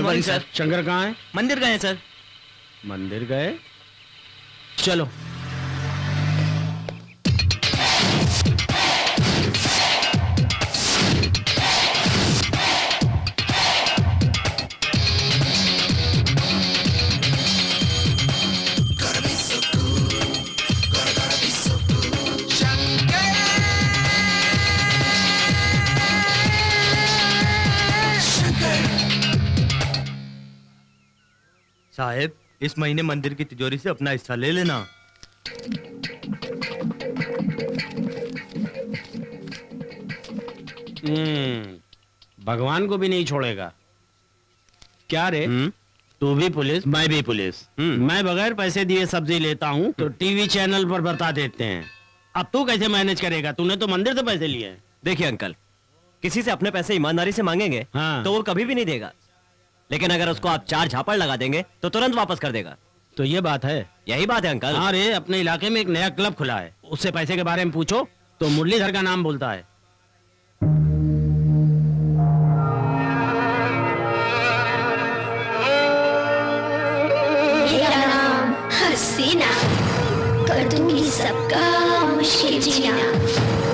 Morning sir. Shankar कहाँ है? मंदिर गए हैं सर। मंदिर गए? चलो। साहेब, इस महीने मंदिर की तिजोरी से अपना हिस्सा ले लेना। भगवान को भी नहीं छोड़ेगा क्या रे? तू भी पुलिस, मैं भी पुलिस। मैं बगैर पैसे दिए सब्जी लेता हूँ तो टीवी चैनल पर बता देते हैं। अब तू कैसे मैनेज करेगा? तूने तो मंदिर से पैसे लिए हैं। देखिए अंकल, किसी से अपने पैसे ईमानदारी से मांगेंगे तो वो कभी भी नहीं देगा, लेकिन अगर उसको आप 4 झापड़ लगा देंगे तो तुरंत वापस कर देगा। तो ये बात है? यही बात है अंकल। हाँ रे, अपने इलाके में एक नया क्लब खुला है, उससे पैसे के बारे में पूछो तो मुरलीधर का नाम बोलता है। मेरा नाम हसीना, कर दूंगी सबका मुश्किल जीना।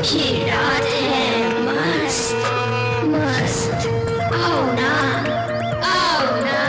ये रात है मस्त मस्त, आओ ना आओ ना।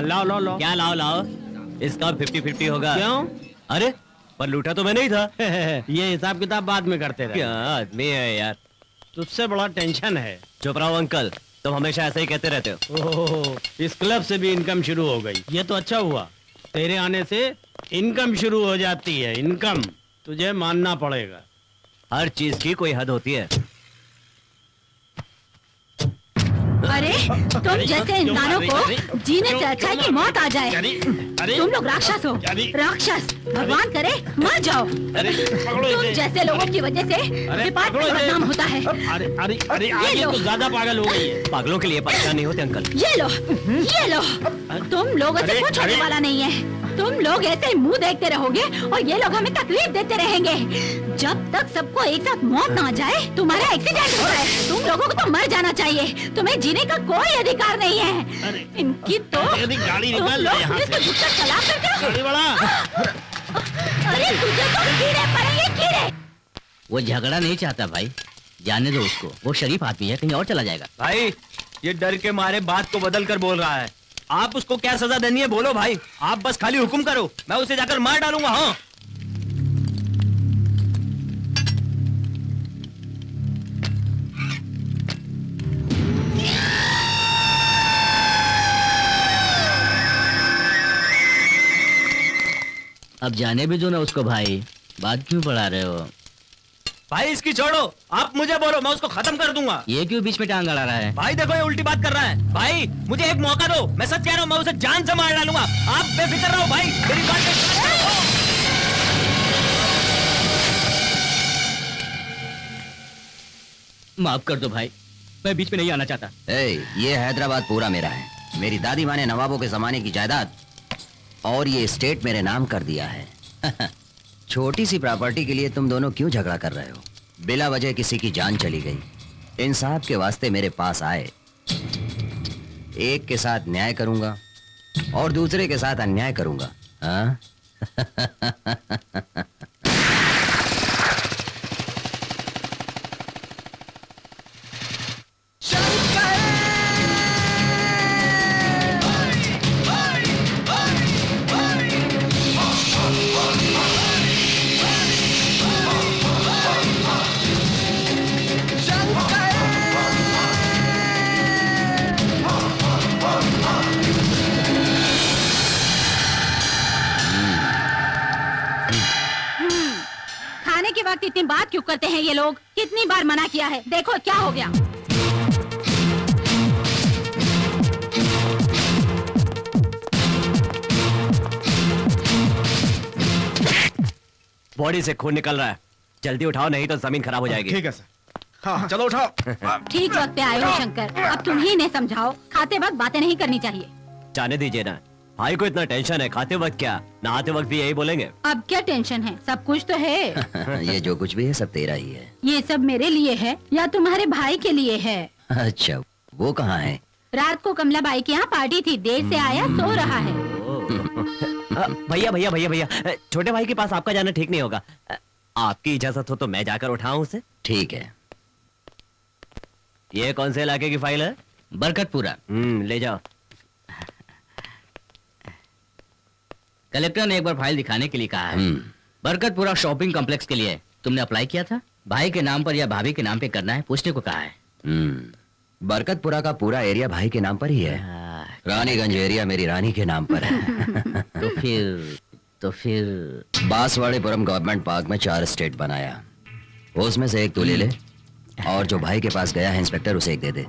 लाओ लाओ लाओ। क्या लाओ लाओ? इसका 50-50 होगा। क्यों? अरे पर लूटा तो मैं नहीं था। ये हिसाब किताब बाद में करते रहे। क्या आदमी है यार, तुझसे बड़ा टेंशन है। चुप रहो अंकल, तुम हमेशा ऐसे ही कहते रहते हो। ओह, इस क्लब से भी इनकम शुरू हो गई। ये तो अच्छा हुआ, तेरे आने से इनकम शुरू हो जाती है। इनकम तुझे मानना पड़ेगा। हर चीज की कोई हद होती है। अरे तुम जैसे इंसानों को जीने से अच्छा है कि मौत आ जाए। तुम लोग राक्षस हो, राक्षस। भगवान करे मर जाओ। तुम जैसे लोगों की वजह से डिपार्टमेंट बदनाम होता है। अरे अरे अरे आगे तो ज्यादा पागल हो गई है। पागलों के लिए परेशान नहीं होते अंकल। ये लो, ये लो। तुम लोगों से कुछ होने वाला नहीं है। तुम लोग ऐसे ही मुंह देखते रहोगे और ये लोग हमें तकलीफ देते रहेंगे जब तक सबको एक साथ मौत ना आ जाए। तुम्हारा एक्सीडेंट हुआ है, तुम लोगों को तो मर जाना चाहिए। तुम्हें जीने का कोई अधिकार नहीं है। इनकी तो गाड़ी तुम निकाल लोग यहाँ पुलिस को झुककर सलाह करते हो। गाड़ी वाला। अरे तुझे तो कीड़े पड़ेंगे, कीड़े। वो झगड़ा नहीं चाहता भाई, जाने दो उसको। वो शरीफ आदमी है, कहीं और चला जाएगा। भाई ये डर के मारे बात को बदल कर बोल रहा है। आप उसको क्या सजा देनी है बोलो भाई। आप बस खाली हुक्म करो, मैं उसे जाकर मार डालूंगा। हाँ अब जाने भी दो ना उसको भाई, बात क्यों बढ़ा रहे हो? भाई इसकी छोड़ो, आप मुझे बोलो, मैं उसको खत्म कर दूंगा। ये क्यों बीच में टांग अड़ा रहा है? भाई देखो ये उल्टी बात कर रहा है। भाई मुझे एक मौका दो, मैं सच कह रहा हूँ, मैं उसे जान से मार डालूंगा। आप बेफिक्र रहो भाई, मेरी बात माफ कर दो भाई, मैं बीच में नहीं आना चाहता। ये हैदराबाद पूरा मेरा है। मेरी दादी माँ ने नवाबों के जमाने की जायदाद और ये स्टेट मेरे नाम कर दिया है। छोटी सी प्रॉपर्टी के लिए तुम दोनों क्यों झगड़ा कर रहे हो? बिला वजह किसी की जान चली गई। इंसाफ के वास्ते मेरे पास आए। एक के साथ न्याय करूंगा और दूसरे के साथ अन्याय करूंगा। हाँ? खाने के वक्त इतनी बात क्यों करते हैं ये लोग? कितनी बार मना किया है, देखो क्या हो गया। बॉडी से खून निकल रहा है, जल्दी उठाओ नहीं तो जमीन खराब हो जाएगी। ठीक है सर। हाँ चलो उठाओ। ठीक वक्त पे आए हो शंकर, अब तुम ही इन्हें समझाओ। खाते वक्त बातें नहीं करनी चाहिए। जाने दीजिए ना, भाई को इतना टेंशन है, खाते वक्त क्या नहाते वक्त भी यही बोलेंगे। अब क्या टेंशन है, सब कुछ तो है। ये जो कुछ भी है सब तेरा ही है। ये सब मेरे लिए है या तुम्हारे भाई के लिए है? अच्छा वो कहाँ है? रात को कमला बाई के यहाँ पार्टी थी, देर से आया, सो रहा है। भैया भैया भैया भैया, छोटे भाई के पास आपका जाना ठीक नहीं होगा। आपकी इजाजत हो तो मैं जाकर उठाऊं उसे? ठीक है। ये कौन से इलाके की फाइल है? बरकतपुरा। ले जाओ। कलेक्टर ने एक बार फाइल दिखाने के लिए कहा है। बरकतपुरा शॉपिंग कॉम्प्लेक्स के लिए तुमने अप्लाई किया था? भाई के नाम पर या भाभी के नाम पे करना है, पूछने को कहा है। बरकतपुरा का पूरा एरिया भाई के नाम पर ही है। रानीगंज एरिया मेरी रानी के नाम पर है। तो फिर बांसवाड़ीपुरम गवर्नमेंट पार्क में 4 स्टेट बनाया, उसमें से एक तू ले ले और जो भाई के पास गया है इंस्पेक्टर उसे एक दे दे।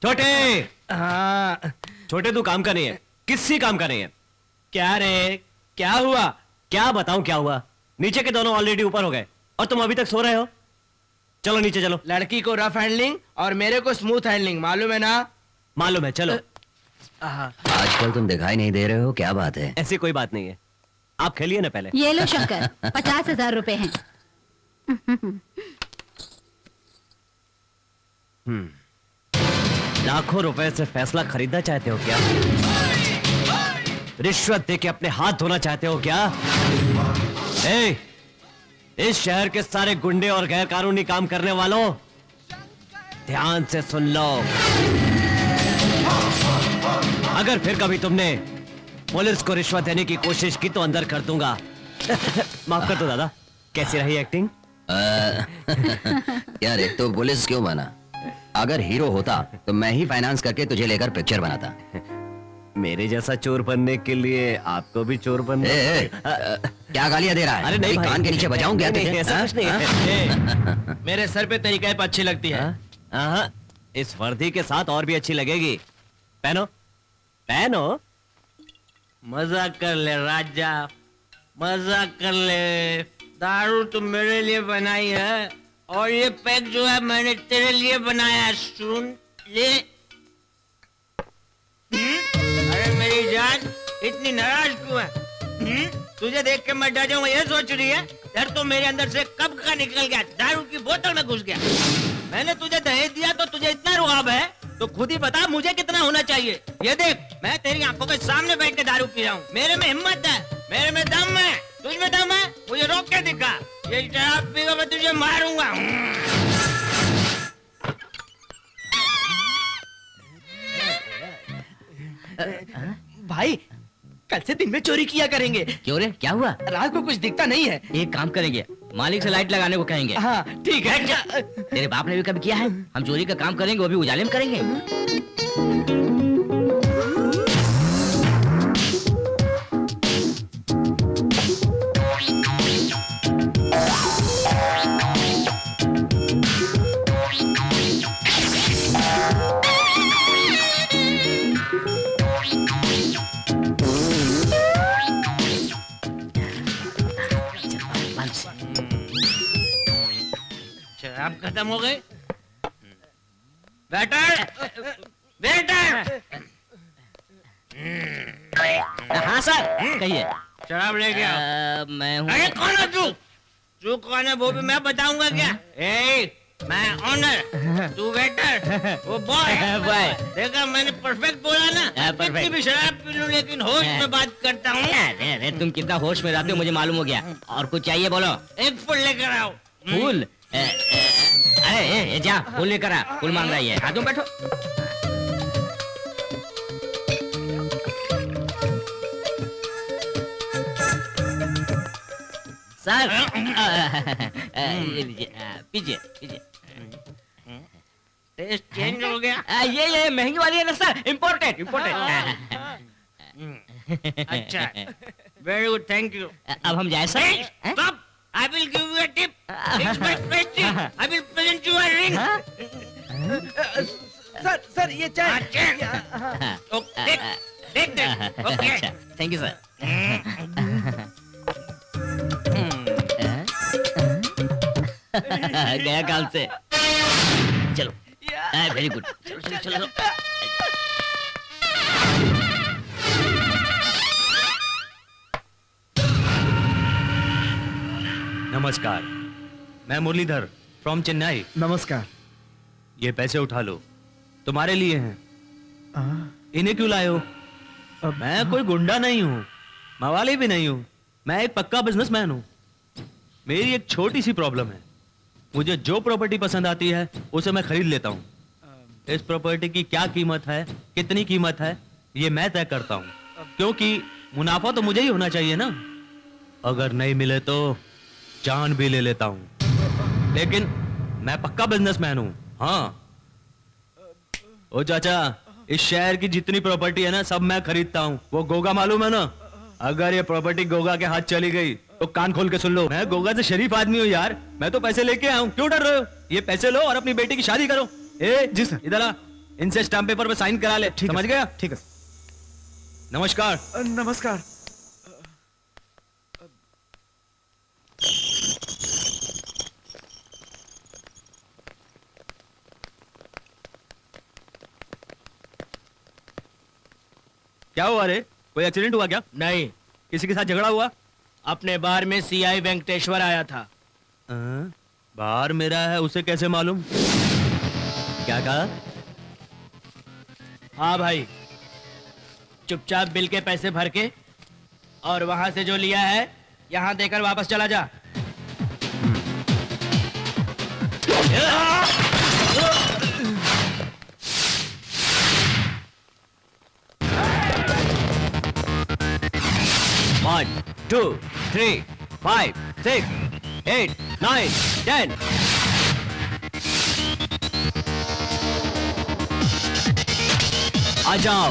छोटे, हाँ छोटे तू काम का नहीं है, किसी काम का नहीं है। क्या रे, क्या हुआ? क्या बताऊं क्या हुआ? नीचे के दोनों ऑलरेडी ऊपर हो गए और तुम अभी तक सो रहे हो। चलो नीचे चलो। लड़की को रफ हैंडलिंग और मेरे को स्मूथ हैंडलिंग मालूम है ना? मालूम है, चलो। आजकल तुम दिखाई नहीं दे रहे हो, क्या बात है? ऐसी कोई बात नहीं है, आप खेलिए ना पहले। ये लो शंकर, 50,000 रुपए हैं। लाखों रुपए से फैसला खरीदना चाहते हो क्या? रिश्वत देके अपने हाथ धोना चाहते हो क्या? इस शहर के सारे गुंडे और गैर कानूनी काम करने वालों, ध्यान से सुन लो। अगर फिर कभी तुमने पुलिस को रिश्वत देने की कोशिश की तो अंदर कर दूंगा। माफ कर दो दादा, कैसी रही एक्टिंग? क्या रे, तो पुलिस क्यों बना? अगर हीरो होता तो मैं ही फाइनेंस करके तुझे लेकर पिक्चर बनाता। मेरे जैसा चोर बनने के लिए आपको भी चोर बनना। क्या गालियां दे रहा है? अरे नहीं भाई, कान के नीचे बजाऊं क्या नहीं, तुझे? ऐसा हाँ? कुछ नहीं है। ए, मेरे सर पे तेरी कैप अच्छी लगती है। हाँ, इस वर्दी के साथ और भी अच्छी लगेगी। पहनो पहनो। मजाक कर ले राजा, मजाक कर ले। दारू तो मेरे लिए बनाई है और ये पैक जो है मैंने तेरे लिए बनाया है। सुन ले। अरे मेरी जान इतनी नाराज क्यों है? तुझे देख के मैं डर जाऊंगा ये सोच रही है? डर तो मेरे अंदर से कब का निकल गया, दारू की बोतल में घुस गया। मैंने तुझे दहेज दिया तो तुझे इतना रुआब है तो खुद ही बता मुझे कितना होना चाहिए। ये देख मैं तेरी आंखों के सामने बैठ के दारू पी रहा हूँ। मेरे में हिम्मत है, मेरे में दम है, तुझ में दम है? मुझे रोक के दिखा। ये शराब पीकर मैं तुझे मारूंगा। भाई कल से दिन में चोरी किया करेंगे। क्यों रे, क्या हुआ? रात को कुछ दिखता नहीं है। एक काम करेंगे, मालिक से लाइट लगाने को कहेंगे। हाँ ठीक है। तेरे बाप ने भी कभी किया है? हम चोरी का काम करेंगे, वो भी उजाले में करेंगे। शराब खत्म हो गई? Waiter, waiter. हाँ सर, कहिए। शराब ले गया। मैं हूँ। अरे कौन है तू? तू कौन है वो भी मैं बताऊंगा क्या? ए, मैं ऑनर, तू वेटर, वो बॉय। बॉय। देखा मैंने परफेक्ट बोला ना? परफेक्ट। कितनी भी शराब पी लूं लेकिन होश में बात करता हूँ। अरे अरे, तुम कितना होश में रहते हो मुझे मालूम हो गया। और कुछ चाहिए बोलो। एक फूल लेकर आओ। फूल? अरे जा फूल लेकर आ। फूल मांग रही है। हाँ तुम बैठो। सर ये लीजिए, पीजिए पीजिए। टेस्ट चेंज हो गया। ये महंगी वाली है ना सर, इम्पोर्टेड इम्पोर्टेड। अच्छा, वेरी गुड, थैंक यू। अब हम जाए sir? Stop! I will give you a tip. It's my prestige. I will present you a ring. Sir ये चाय। Okay. Take this. Okay. Thank you sir. गया काम से। चलो, वेरी गुड। चलो चलो चलो। नमस्कार, मैं मुरलीधर फ्रॉम चेन्नई। नमस्कार। ये पैसे उठा लो, तुम्हारे लिए हैं। इन्हें क्यों लाए हो? मैं कोई गुंडा नहीं हूँ, मवाली भी नहीं हूँ। मैं एक पक्का बिजनेसमैन हूँ। मेरी एक छोटी सी प्रॉब्लम है। मुझे जो प्रॉपर्टी पसंद आती है उसे मैं खरीद लेता हूँ। इस प्रॉपर्टी की क्या कीमत है, कितनी कीमत है, ये मैं तय करता हूँ, क्योंकि मुनाफा तो मुझे ही होना चाहिए ना। अगर नहीं मिले तो जान भी ले लेता हूँ, लेकिन मैं पक्का बिजनेसमैन हूँ। हाँ ओ चाचा, इस शहर की जितनी प्रॉपर्टी है ना सब मैं खरीदता हूँ। वो गोगा मालूम है ना? अगर ये प्रॉपर्टी गोगा के हाथ चली गई तो कान खोल के सुन लो, मैं गोगा से शरीफ आदमी हूँ यार। मैं तो पैसे लेके आया हूँ, क्यों डर रहे हो? ये पैसे लो और अपनी बेटी की शादी करो। जी सर, इधर आ, इनसे स्टैम्प पेपर पे साइन करा ले। समझ गया? ठीक है। नमस्कार। नमस्कार। क्या हुआ रे? कोई एक्सीडेंट हुआ क्या? नहीं, किसी के साथ झगड़ा हुआ? अपने बार में सीआई वेंकटेश्वर आया था। बार मेरा है, उसे कैसे मालूम? क्या कहा? हाँ भाई, चुपचाप बिल के पैसे भर के और वहां से जो लिया है यहाँ देकर वापस चला जा। One, 2, 3, 5, 6, 8, 9, 10. आ जाओ।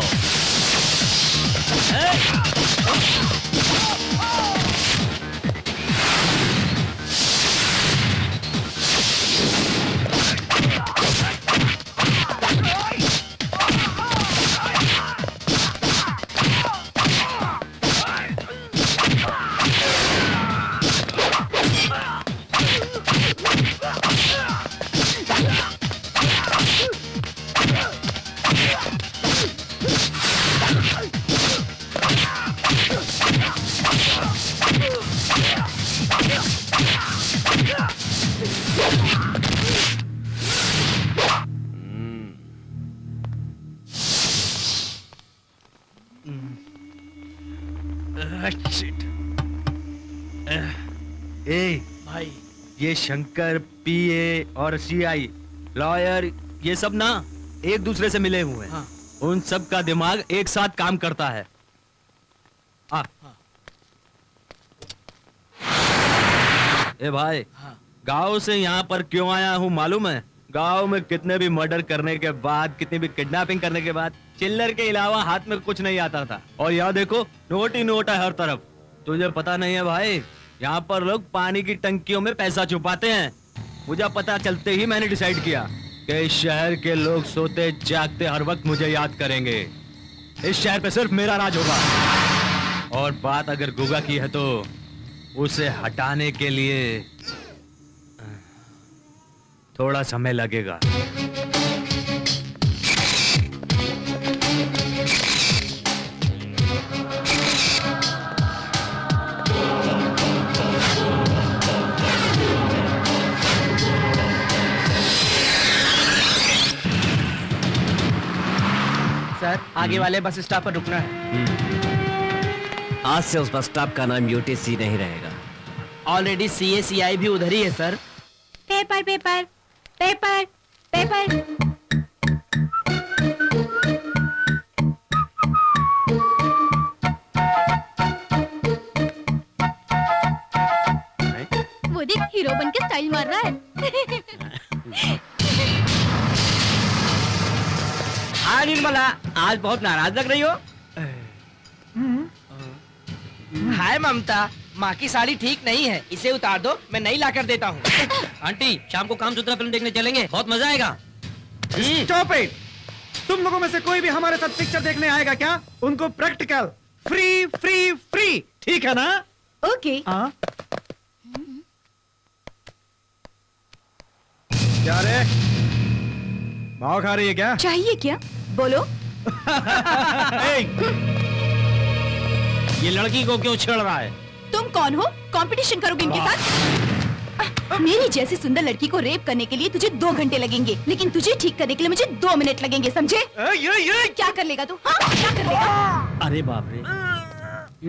ए भाई ये शंकर पीए और सीआई लॉयर ये सब ना एक दूसरे से मिले हुए हैं। हाँ। उन सब का दिमाग एक साथ काम करता है। आ। ए भाई हाँ। गांव से यहाँ पर क्यों आया हूँ मालूम है? गांव में कितने भी मर्डर करने के बाद, कितनी भी किडनैपिंग करने के बाद चिल्लर के अलावा हाथ में कुछ नहीं आता था। और यहाँ देखो नोट ही नोट है हर तरफ। तुझे पता नहीं है भाई, यहाँ पर लोग पानी की टंकियों में पैसा छुपाते हैं। मुझे पता चलते ही मैंने डिसाइड किया कि इस शहर के लोग सोते जागते हर वक्त मुझे याद करेंगे। इस शहर पे सिर्फ मेरा राज होगा। और बात अगर गुगा की है तो उसे हटाने के लिए थोड़ा समय लगेगा। सर आगे वाले बस स्टॉप पर रुकना है। आज से उस बस स्टॉप का नाम यूटीसी नहीं रहेगा। ऑलरेडी सीएसीआई भी उधर ही है sir. Paper paper paper paper. वो देख हीरो बन के स्टाइल मार रहा है। हाँ निर्मला, आज बहुत नाराज लग रही हो। हाय ममता, माँ की साड़ी ठीक नहीं है, इसे उतार दो, मैं नई लाकर देता हूँ। आंटी शाम को कामसूत्रा फिल्म देखने चलेंगे, बहुत मजा आएगा। Stop it! तुम लोगों में से कोई भी हमारे साथ पिक्चर देखने आएगा क्या? उनको प्रैक्टिकल फ्री फ्री फ्री, ठीक है ना? ओके। हाँ? क्या रे? भाव खा रही है क्या? चाहिए क्या? बोलो। ये लड़की को क्यों छेड़ रहा है? तुम कौन हो? कंपटीशन करोगे इनके साथ? मेरी जैसी सुंदर लड़की को रेप करने के लिए तुझे 2 घंटे लगेंगे, लेकिन तुझे ठीक करने के लिए मुझे 2 मिनट लगेंगे, समझे? क्या कर लेगा तू? हाँ, क्या कर लेगा? अरे बाप रे,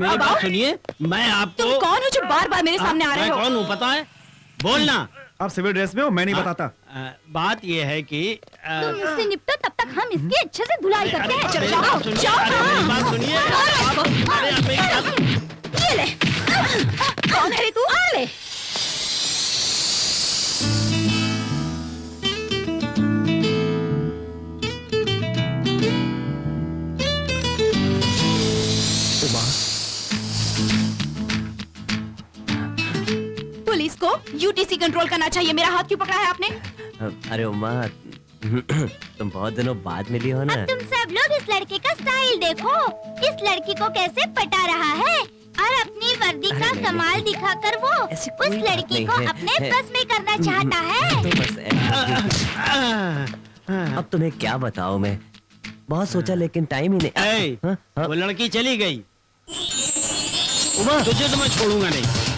मेरी बात सुनिए, मैं आपको। तुम कौन हो जो बार बार मेरे सामने आ रहे मैं हो? कौन हूँ पता है? बोलना। आप सिविल ड्रेस में हो, मैं नहीं बताता। बात ये है कि तुम इससे निपटो, तब तक हम इसकी अच्छे से धुलाई करते हैं। मेरी जाओ, बात सुनिए, जाओ, अरे मेरी बात सुनिए। अरे आप मेरी बात- ये ले। कौन है रे तू? आ ले। पुलिस को यूटीसी कंट्रोल करना चाहिए। मेरा हाथ क्यों पकड़ा है आपने? अरे उमा, तुम बहुत दिनों बाद मिली हो ना। अब तुम सब लोग इस लड़के का स्टाइल देखो, इस लड़की को कैसे पटा रहा है और अपनी वर्दी का अरे नहीं, कमाल नहीं। दिखाकर वो ऐसी उस कोई बात लड़की नहीं को है। अपने बस में करना चाहता है। तो बस अब तुम्हें क्या बताऊं मैं, बहुत सोचा लेकिन टाइम ही नहीं। ए, हाँ, हाँ। वो लड़की चली गई, उमा, तुझे तो मैं छोड़ूंगा नहीं।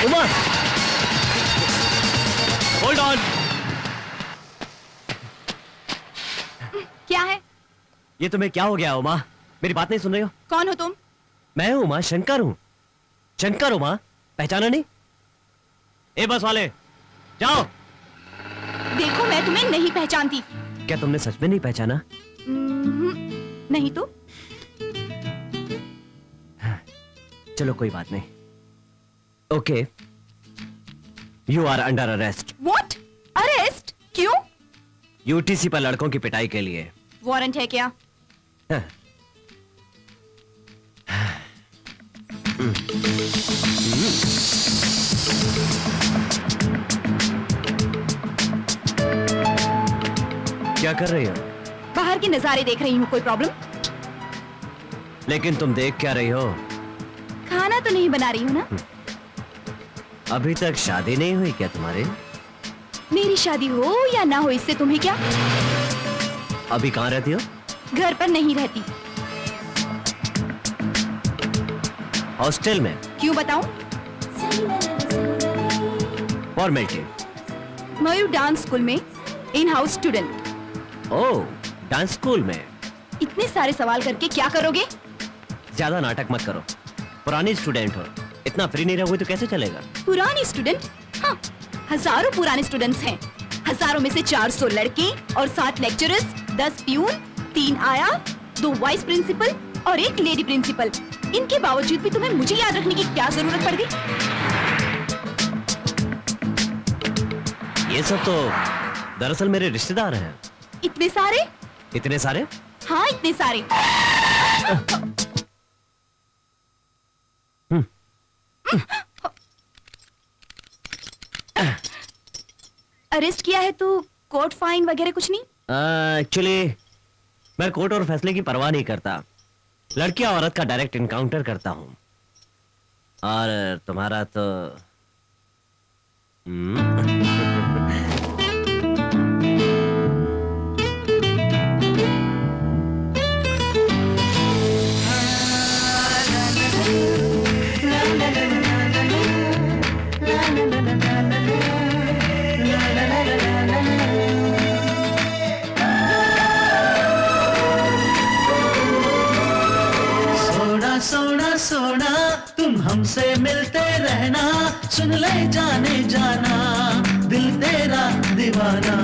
Uma, hold on. क्या है? ये तुम्हें क्या हो गया उमा? मेरी बात नहीं सुन रही हो? कौन हो तुम? मैं हूँ उमा, शंकर हूँ। शंकर उमा, पहचाना नहीं? ए बस वाले, जाओ। देखो मैं तुम्हें नहीं पहचानती। क्या तुमने सच में नहीं पहचाना? नहीं तो? चलो कोई बात नहीं। Okay, you are under arrest. What? Arrest? क्यों? यूटीसी पर लड़कों की पिटाई के लिए। वारंट है क्या? क्या कर रही हो? बाहर के नजारे देख रही हूँ। कोई प्रॉब्लम? लेकिन तुम देख क्या रही हो? खाना तो नहीं बना रही हूँ ना? अभी तक शादी नहीं हुई क्या तुम्हारी? मेरी शादी हो या ना हो इससे तुम्हें क्या? अभी कहाँ रहती हो? घर पर नहीं रहती। हॉस्टल में? क्यों बताऊं? फॉर्मेलिटी। मयूर डांस स्कूल में in house student. Oh, dance school में? इतने सारे सवाल करके क्या करोगे? ज्यादा नाटक मत करो, पुरानी स्टूडेंट हो, इतना फ्री नहीं रहोगे तो कैसे चलेगा? पुरानी स्टूडेंट? हाँ, हजारों पुराने स्टूडेंट्स हैं। हजारों में से 400 लड़के और 7 लेक्चरर्स, 10 प्यून, 3 आया, 2 वाइस प्रिंसिपल और 1 लेडी प्रिंसिपल। इनके बावजूद भी तुम्हें मुझे याद रखने की क्या जरूरत पड़ गई? ये सब तो दरअसल मेरे रिश्तेदार हैं। इतने सारे? इतने सारे? हाँ, इतने सारे। अरेस्ट किया है तो कोर्ट फाइन वगैरह कुछ नहीं? एक्चुअली मैं कोर्ट और फैसले की परवाह नहीं करता, लड़की और औरत का डायरेक्ट इनकाउंटर करता हूं। और तुम्हारा तो सोना सोना तुम हमसे मिलते रहना, सुन ले जाने जाना दिल तेरा दीवाना।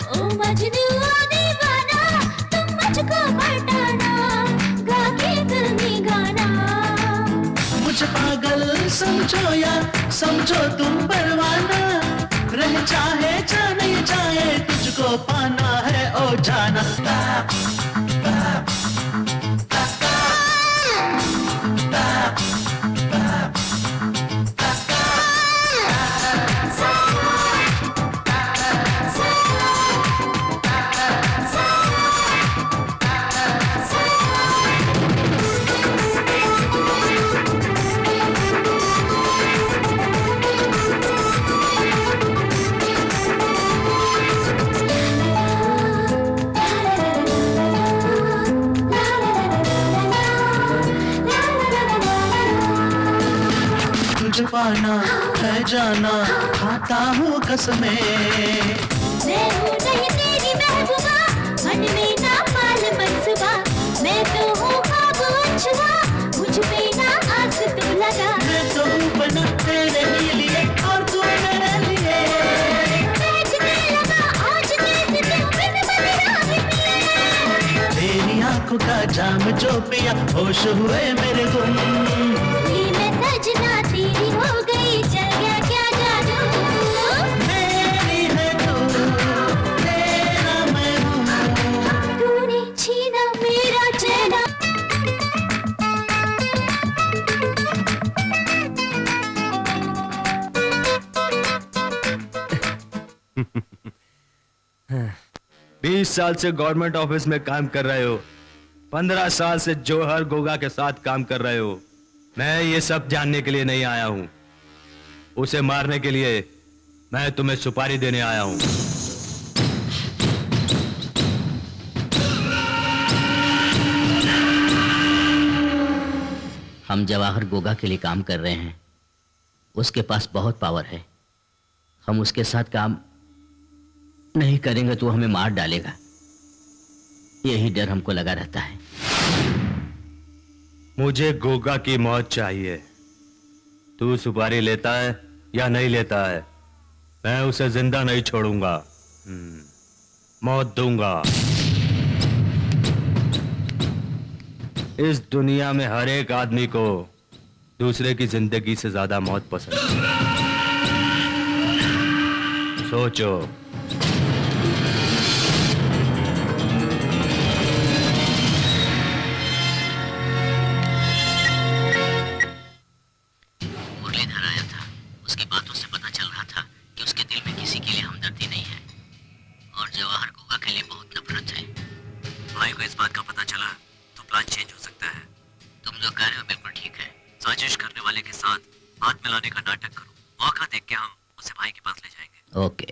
ओ मजनू दीवाना, तुम मुझको पटाना, गा के दिल में गाना। मुझे पागल समझो या समझो तुम परवाना, रह चाहे जाने जाए तुझको पाना है ओ जाना। पाना है जाना खाता हूँ कसमें। मैं हूँ नहीं तेरी महबूबा, मन में ना माल मनसूबा, मैं तो हूँ ख्वाब अछूआ, मुझ पे ना आस तू लगा। मैं तो हूँ बना तेरे लिए और तू मेरे लिए। बैठने लगा आज कैसे तू बिन बदरा भी पिए। तेरी आंखों का जाम जो पिया होश हुए मेरे गुम। ये मैं सजना तेरी हो गई, चल गया क्या जादू। मेरी है तू, तेरा मैं हूँ। तूने छीना मेरा चैना। बीस साल से गवर्नमेंट ऑफिस में काम कर रहे हो, 15 साल से जौहर गोगा के साथ काम कर रहे हो। मैं ये सब जानने के लिए नहीं आया हूं, उसे मारने के लिए मैं तुम्हें सुपारी देने आया हूं। हम जवाहर गोगा के लिए काम कर रहे हैं, उसके पास बहुत पावर है। हम उसके साथ काम नहीं करेंगे तो हमें मार डालेगा, यही डर हमको लगा रहता है। मुझे गोगा की मौत चाहिए। तू सुपारी लेता है या नहीं लेता है, मैं उसे जिंदा नहीं छोड़ूंगा, मौत दूंगा। इस दुनिया में हर एक आदमी को दूसरे की जिंदगी से ज्यादा मौत पसंद है। सोचो। मुरलीधर आया था, उसकी बातों से पता चल रहा था कि उसके दिल में किसी के लिए हमदर्दी नहीं है और जवाहर गोगा के लिए बहुत नफरत है। भाई को इस बात का पता चला तो प्लान चेंज हो सकता है। तुम जो कह रहे हो बिल्कुल ठीक है। साजिश करने वाले के साथ हाथ मिलाने का नाटक करो, मौका देख के हम उसे भाई के पास ले जाएंगे। ओके।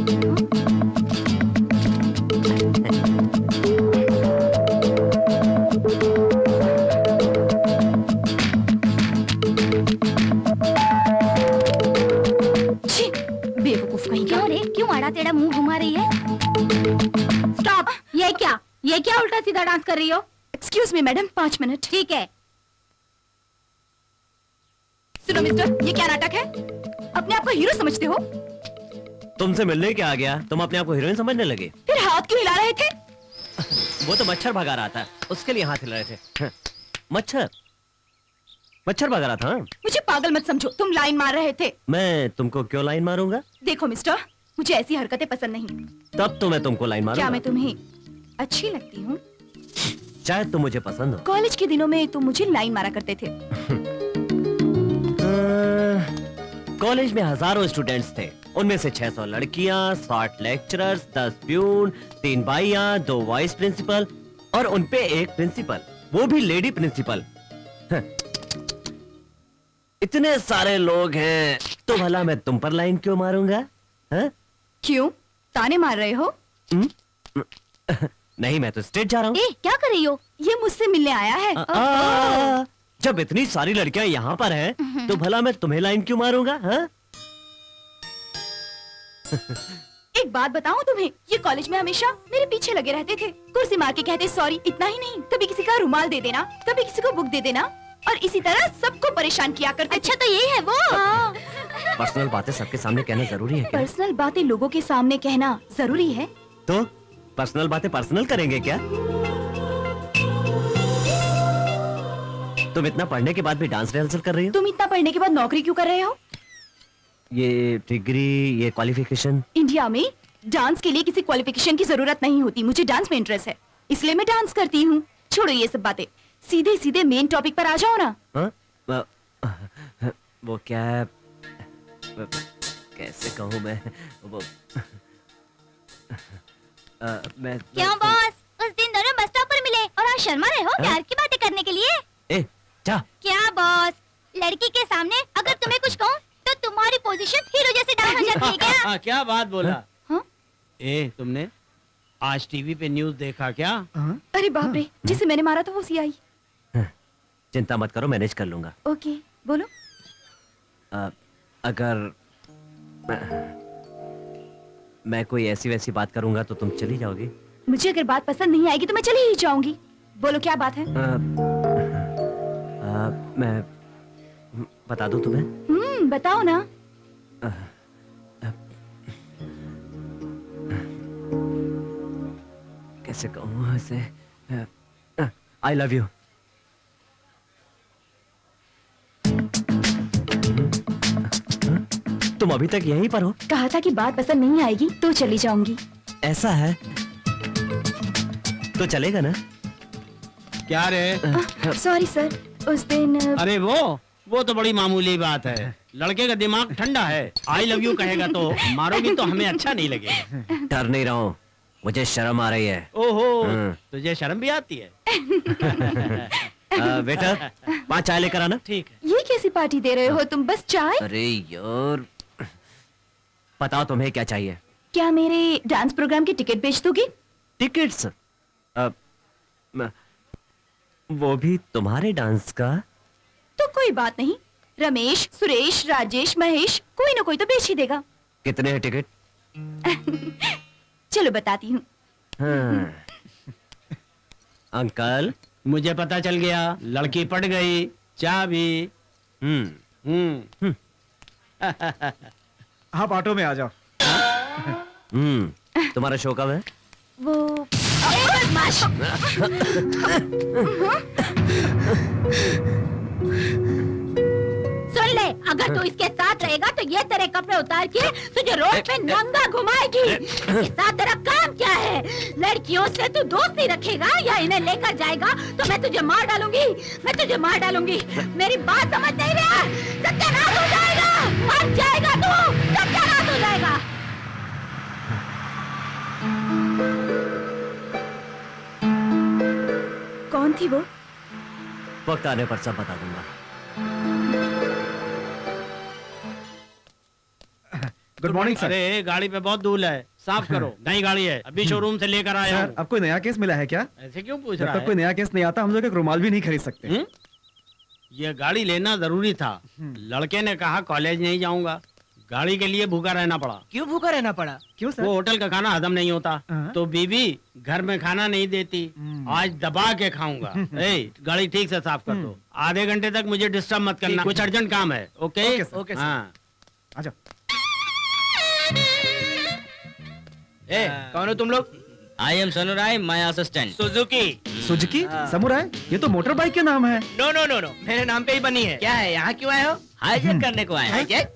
छी, बेवकूफ कहीं क्यों रे, क्यों आड़ा टेढ़ा मुंह घुमा रही है? स्टॉप। ये क्या उल्टा सीधा डांस कर रही हो? Excuse me madam, 5 minute. ठीक है। सुनो मिस्टर, ये क्या नाटक है? अपने आप को हीरो समझते हो? तुमसे मिलने क्या आ गया, तुम अपने आप को हीरोइन समझने लगे? फिर हाथ क्यों हिला रहे थे? वो तो मच्छर भगा रहा था, उसके लिए हाथ हिला रहे थे। मच्छर भगा रहा था। मुझे पागल मत समझो, तुम लाइन मार रहे थे। मैं तुमको क्यों लाइन मारूंगा? देखो मिस्टर, मुझे ऐसी हरकतें पसंद नहीं। तब तो मैं तुमको लाइन मारूंगा। क्या मैं तुम्हें अच्छी लगती हूँ? शायद तुम मुझे पसंद हो। कॉलेज के दिनों में तुम मुझे लाइन मारा करते थे। कॉलेज में हजारों स्टूडेंट्स थे, उनमें से 600 लड़कियां, 60 लेक्चरर्स, 10 प्यून, 3 बाइयां, 2 वाइस प्रिंसिपल और उनपे एक प्रिंसिपल, वो भी लेडी प्रिंसिपल। इतने सारे लोग हैं तो भला मैं तुम पर लाइन क्यों मारूंगा? हाँ? क्यों? ताने मार रहे हो? नहीं, मैं तो स्टेट जा रहा हूँ। क्या कर रही हो? ये मुझसे मिलने आया है। जब इतनी सारी लड़कियां यहाँ पर हैं, तो भला मैं तुम्हें लाइन क्यों मारूंगा? हाँ? एक बात बताऊं तुम्हें, ये कॉलेज में हमेशा मेरे पीछे लगे रहते थे। कुर्सी मार के कहते सॉरी, इतना ही नहीं, कभी किसी का रुमाल दे देना, कभी किसी को बुक दे देना, और इसी तरह सबको परेशान किया करते। अच्छा तो यही है वो? हाँ। पर्सनल बातें सबके सामने कहना जरूरी है क्या? पर्सनल बातें लोगों के सामने कहना जरूरी है? तो पर्सनल बातें पर्सनल करेंगे क्या? तुम इतना पढ़ने के बाद भी डांस रिहर्सल कर रही हो? तुम इतना पढ़ने के बाद नौकरी क्यों कर रहे हो? ये डिग्री, ये क्वालिफिकेशन। इंडिया में डांस के लिए किसी क्वालिफिकेशन की जरूरत नहीं होती। मुझे डांस में इंटरेस्ट है, इसलिए मैं डांस करती हूँ। छोड़ो ये सब बातें, सीधे सीधे मेन टॉपिक पर आ जाओ ना। वो क्या है, कैसे कहूँ मैं, वो मैं क्यों बॉस, उस दिन दोनों बस स्टॉप पर मिले और आज शर्मा रहे हो प्यार की बातें करने के लिए? ए, जा। क्या बॉस, लड़की के सामने अगर तुम्हें कुछ कहूँ तो तुम्हारी पोजीशन हीरो जैसे डाउन हो जाती है क्या? क्या बात बोला? हाँ? तुमने आज टीवी पे न्यूज़ देखा क्या? अरे बाप रे, जिसे मैंने मारा था वो सीआई। चिंता मत करो, मैनेज कर लूंगा। ओके, बोलो। अगर मैं कोई ऐसी वैसी बात करूंगा तो तुम चली जाओगी? मुझे अगर बात पसंद नहीं आएगी तो मैं चली ही जाऊंगी। बोलो क्या बात है? मैं बता दूं तुम्हें? बताओ ना। कैसे कहूँ ऐसे? I love you. तुम अभी तक यहीं पर हो? कहा था कि बात पसंद नहीं आएगी तो चली जाऊंगी। ऐसा है तो चलेगा ना? क्या रे? सॉरी सर, उस दिन अरे वो तो बड़ी मामूली बात है। लड़के का दिमाग ठंडा है, आई लव यू कहेगा तो मारोगी तो हमें अच्छा नहीं लगेगा। डर नहीं रहा हूँ, मुझे शर्म आ रही है। ओहो, तुझे शर्म भी आती है? वेटर, 5 चाय लेकर आना। ठीक है। ये कैसी पार्टी दे रहे हो तुम, बस चाय? अरे यार, बताओ तुम्हें क्या चाहिए? क्या मेरे डांस प्रोग्राम की टिकट बेच दोगी? टिकट्स? वो भी तुम्हारे डांस का? तो कोई बात नहीं, रमेश, सुरेश, राजेश, महेश, कोई ना कोई तो बेच ही देगा। कितने हैं टिकट? चलो बताती हूँ। अंकल, मुझे पता चल गया, लड़की पट गई, चाबी। आप ऑटो में आ जाओ। तुम्हारा शो कब है? वो सुन ले, अगर तू इसके साथ रहेगा तो ये तेरे कपड़े उतार के तुझे रोड पे नंगा घुमाएगी। इसके साथ तेरा काम क्या है? लड़कियों से तू दोस्ती रखेगा या इन्हें लेकर जाएगा तो मैं तुझे मार डालूंगी, मैं तुझे मार डालूंगी। मेरी बात समझ नहीं रहा? सत्यानाश हो जाएगा, मर जाएगा तू, सत्यानाश हो जाएगा। कौन थी वो? वक्त आने पर सब बता दूंगा। Good morning sir. अरे गाड़ी पे बहुत धूल है, साफ करो। नई गाड़ी है, अभी शोरूम से लेकर आया सर हूँ। अब कोई नया केस मिला है क्या? ऐसे क्यों पूछ जब रहा तक कोई है? नया केस नहीं आता हम लोग एक रुमाल भी नहीं खरीद सकते। ये गाड़ी लेना जरूरी था। लड़के ने कहा कॉलेज नहीं जाऊंगा, गाड़ी के लिए भूखा रहना पड़ा। क्यों भूखा रहना पड़ा? क्यों सर? वो होटल का खाना हजम नहीं होता, हाँ। तो बीवी घर में खाना नहीं देती। आज दबा के खाऊंगा। ए, गाड़ी ठीक से साफ कर दो। आधे घंटे तक मुझे डिस्टर्ब मत करना, कुछ अर्जेंट काम है। Okay okay sir, okay sir. हाँ। आ जाओ। ए, कौन हो तुम लोग? I am Samurai, my assistant. Suzuki. Suzuki Samurai, ये तो मोटर बाइक के नाम है। नो नो नो नो, मेरे नाम पे ही बनी है। क्या है, यहाँ क्यों आए हो? हाईजैक करने को आए हैं। हाईजैक?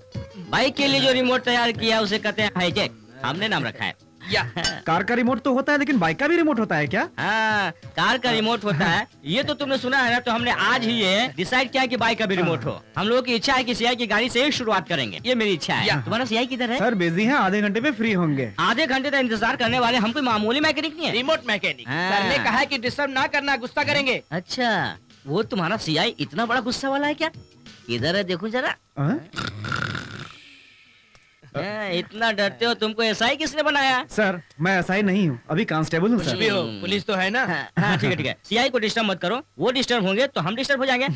बाइक के लिए जो रिमोट तैयार किया उसे कहते हैं हाईजैक, हमने नाम रखा है। या कार का रिमोट तो होता है लेकिन बाइक का भी रिमोट होता है क्या? हाँ, कार का रिमोट होता है, ये तो तुमने सुना है ना। तो हमने आज ही ये डिसाइड किया कि बाइक का भी रिमोट हो। हम लोगों की इच्छा है कि सीआई की गाड़ी से ही शुरुआत करेंगे, ये मेरी इच्छा है। तुम्हारा सीआई किधर है? सर बिजी है, आधे घंटे में फ्री होंगे। आधे घंटे तक इंतजार करने वाले हम कोई मामूली मैकेनिक नहीं है। Remote mechanic. हाँ। सर ने कहा है कि डिस्टर्ब ना करना, गुस्सा करेंगे। अच्छा, वो तुम्हारा सीआई इतना बड़ा गुस्सा वाला है क्या? इधर है, देखो जरा। हाँ? इतना डरते हो, तुमको एसआई किसने बनाया? सर मैं एसआई नहीं हूँ, अभी कांस्टेबल हूँ कुछ सर। भी हो, पुलिस तो है ना। हाँ ठीक है ठीक है। सीआई को डिस्टर्ब मत करो, वो डिस्टर्ब होंगे तो हम डिस्टर्ब हो जाएंगे।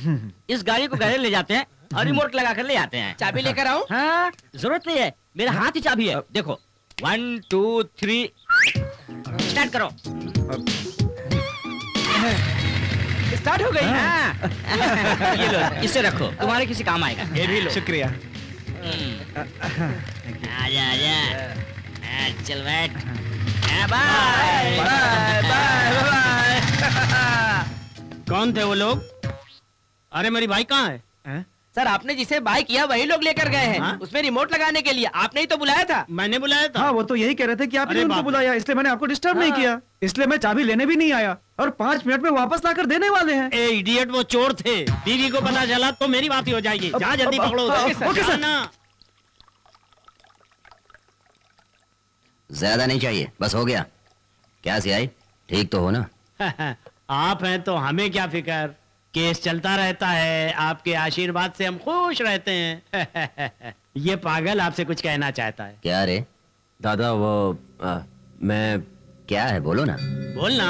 इस गाड़ी को गैरेज ले जाते हैं और रिमोट लगा कर ले आते हैं। चाबी लेकर आओ। हाँ, जरूरत नहीं है, मेरे हाथ ही चाबी है। देखो 1 2 3 स्टार्ट करो। स्टार्ट हो गई। हाँ। ये लो, इसे रखो, तुम्हारे किसी काम आएगा। ये भी लो। शुक्रिया। आजा आजा, चल बैठ। Bye bye bye bye. कौन थे वो लोग? अरे मेरी बाइक कहाँ है? हैं? सर आपने जिसे बाय किया वही लोग लेकर गए हैं। हाँ? उसमें रिमोट लगाने के लिए आपने ही तो बुलाया था। मैंने बुलाया था। हाँ वो तो यही कह रहे थे कि आपने अरे उनको बाप रे। बुलाया, इसलिए मैंने आपको डिस्टर्ब नहीं किया। इसलिए मैं चाबी लेने भी नहीं आया और 5 मिनट में वापस लाकर देने वाले हैं। ए इडियट, वो चोर थे। बीवी को पता चला तो मेरी बात ही हो जाएगी। जा जल्दी पकड़ो उसे। Okay sir. जाना। ज्यादा नहीं चाहिए, बस हो गया। क्या सियाई, ठीक तो हो ना? आप हैं तो हमें क्या फिक्र, केस चलता रहता है। आपके आशीर्वाद से हम खुश रहते हैं। ये पागल आपसे कुछ कहना चाहता है। क्या रे? दादा वो मैं क्या है, बोलो ना। बोलना।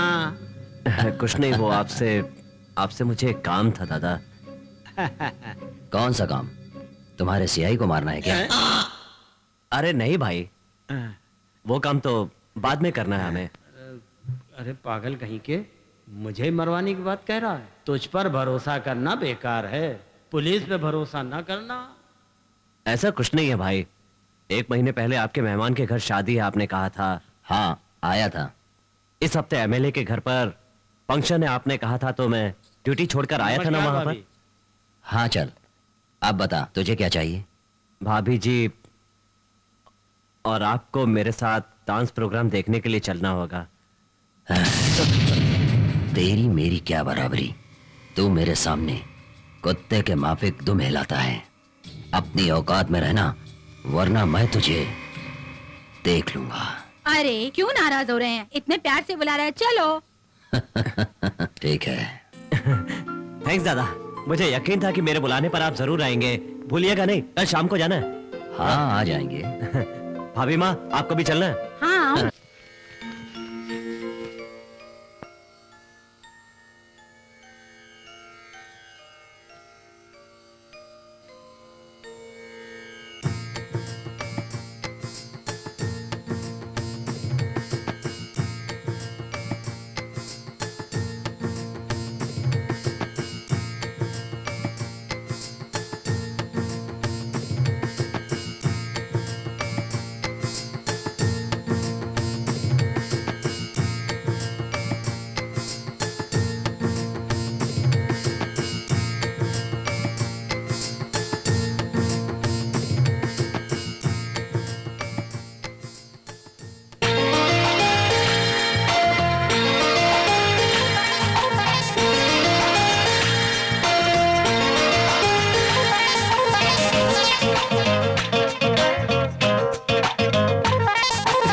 कुछ नहीं, वो आपसे मुझे एक काम था दादा। कौन सा काम? तुम्हारे सियाई को मारना है क्या? अरे नहीं भाई, वो काम तो बाद में करना है हमें। अरे पागल कहीं के, मुझे मरवाने की बात कह रहा है? तुझ पर भरोसा करना बेकार है, पुलिस पे भरोसा ना करना। ऐसा कुछ नहीं है भाई। 1 महीने पहले आपके मेहमान के घर शादी है, आपने कहा था। हाँ आया था। इस हफ्ते एमएलए के घर पर फंक्शन है, आपने कहा था, तो मैं ड्यूटी छोड़कर आया था ना नमस्कार वहां पर। भाभी। हाँ चल, अब बता तुझे क्या चाहिए? भाभी जी, और आपको मेरे साथ डांस प्रोग्राम देखने के लिए चलना होगा। तेरी मेरी क्या बराबरी, तू मेरे सामने कुत्ते के माफिक दुम हिलाता है। अपनी औकात में रहना, वरना मैं तुझे देख लूंगा। अरे क्यों नाराज हो रहे हैं? इतने प्यार से बुला रहे हैं, चलो। ठीक है। थैंक्स दादा, मुझे यकीन था कि मेरे बुलाने पर आप जरूर आएंगे। भूलिएगा नहीं, कल शाम को जाना है। हाँ आ जाएंगे। भाभी माँ, आपको भी चलना है? हाँ,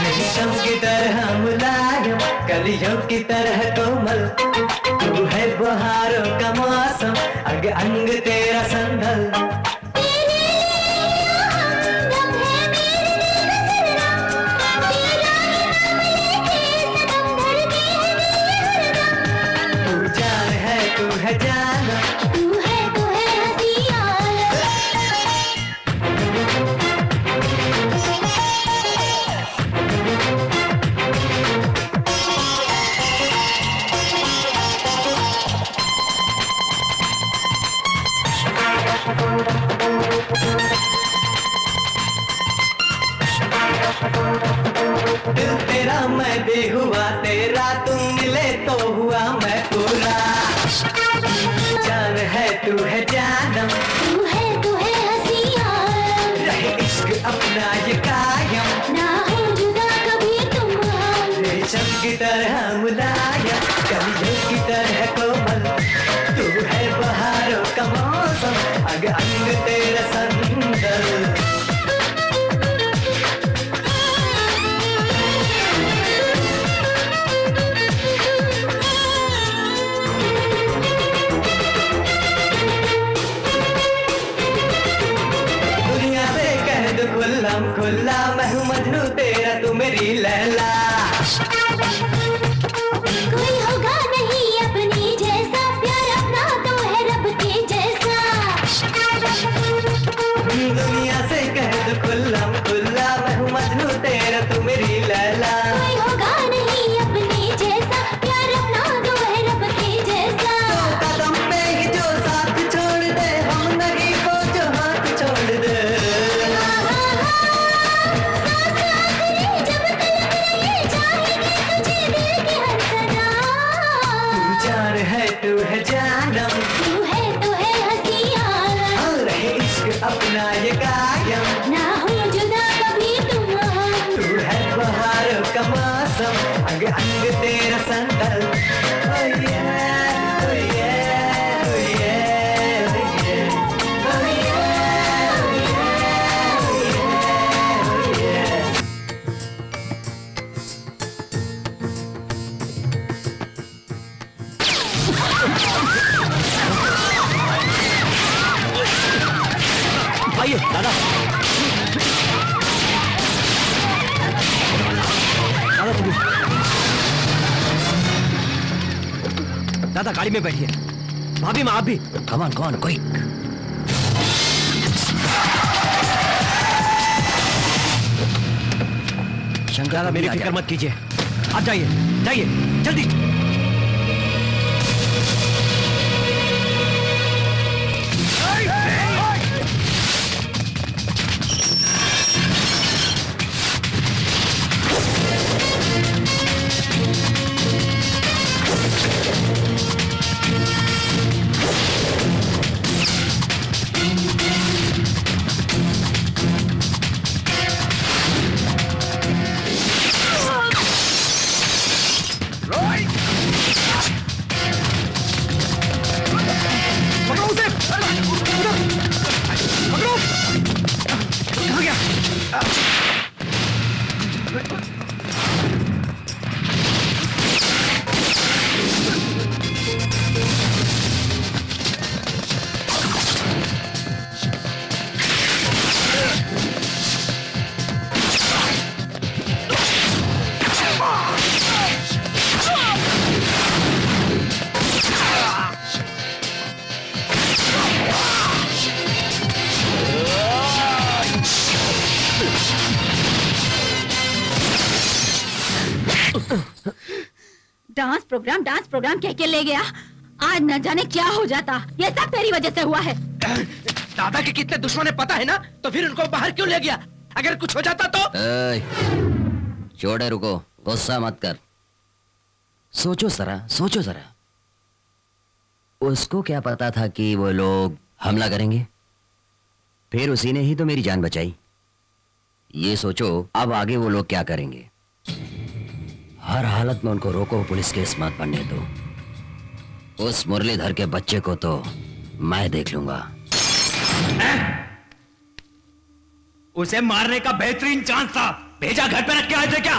रेशम की तरह मुलायम, कलियों की तरह कोमल, तू है बहारों का मौसम, अंग अंग तेरा संदल। तेरे लिए हमदम है मेरे लिए मैं भी हुआ तेरा, तुम मिले तो हुआ मैं पूरा। जान है तू है जानम, तू है हंसिया, रहे इश्क अपना ये कायम, ना हो जुदा कभी तुम हम। रेशम की तरह मुलायम, कलियों की तरह कोमल, तू है बहारों का मौसम, अंग अंग तेरा संदल। दुनिया से कह दो खुल्लम खुल्ला, मैं हूँ मजनू तेरा, तू मेरी लैला। कोई होगा नहीं अपनी जैसा, प्यार अपना तो है रब के जैसा। दुनिया से कह दो खुल्लम खुल्ला, मैं हूँ मजनू तेरा, तू मेरी लैला। कोई होगा नहीं अपनी जैसा, प्यार अपना तो है रब के जैसा। तो कदम पे ही जो साथ छोड़ दे, हम नहीं को जो हाथ छोड़ दे। सांस आखिरी जब तलक रहे, चाहेंगे तुझे दिल की हर सदा। तू जान है तू है जानम, तू है हंसिया, और रहे इश्क अपना ये कायम, ना हो जुदा कभी तुम हम। तू है बहारों का मौसम, अंग अंग तेरा संदल। Oh yeah, oh yeah, oh yeah, oh yeah, oh yeah, oh yeah, oh yeah, oh yeah। आइए दादा। दादा गाड़ी में बैठिए। भाभी माँ आप भी। कम ऑन कौन क्विक। शंकर दादा मेरी फिक्र मत कीजिए, आप जाइए जाइए जल्दी। डांस प्रोग्राम कह के ले गया। आज न जाने क्या हो जाता। ये सब तेरी वजह से हुआ है। दादा के कितने दुश्मन है पता है ना, तो फिर उनको बाहर क्यों ले गया? अगर कुछ हो जाता तो। छोड़े, रुको, गुस्सा मत कर। सोचो जरा। उसको क्या पता था कि वो लोग हमला करेंगे? फिर उसी ने ही तो मेरी जान बचाई। ये सोचो अब आगे वो लोग क्या करेंगे। हर हालत में उनको रोको, पुलिस केस मत बनने दो। उस मुरलीधर के बच्चे को तो मैं देख लूंगा। उसे मारने का बेहतरीन चांस था, भेजा घर पे रख के आए थे क्या?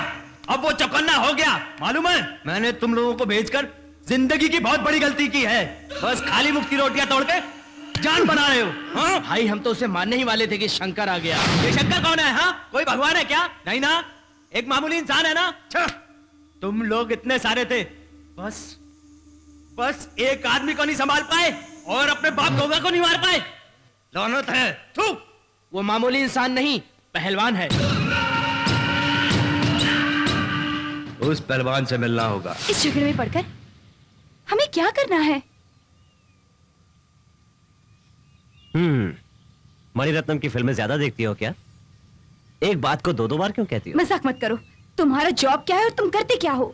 अब वो चौकन्ना हो गया। मालूम है, मैंने तुम लोगों को भेजकर जिंदगी की बहुत बड़ी गलती की है। बस खाली मुफ्त की रोटियां तोड़ के जान बना रहे हो। हाँ भाई हम तो उसे मानने ही वाले थे कि शंकर आ गया। ये शंकर कौन है? हाँ, कोई भगवान है क्या? नहीं ना, एक मामूली इंसान है ना। तुम लोग इतने सारे थे, बस एक आदमी को नहीं संभाल पाए और अपने बाप गोगा को नहीं मार पाए। लानत है। थू। वो मामूली इंसान नहीं, पहलवान है। उस पहलवान से मिलना होगा। इस झगड़े में पड़कर हमें क्या करना है? मणिरत्नम की फिल्में ज्यादा देखती हो क्या? एक बात को दो बार क्यों कहती हो? मजाक मत करो। तुम्हारा जॉब क्या है और तुम करते क्या हो?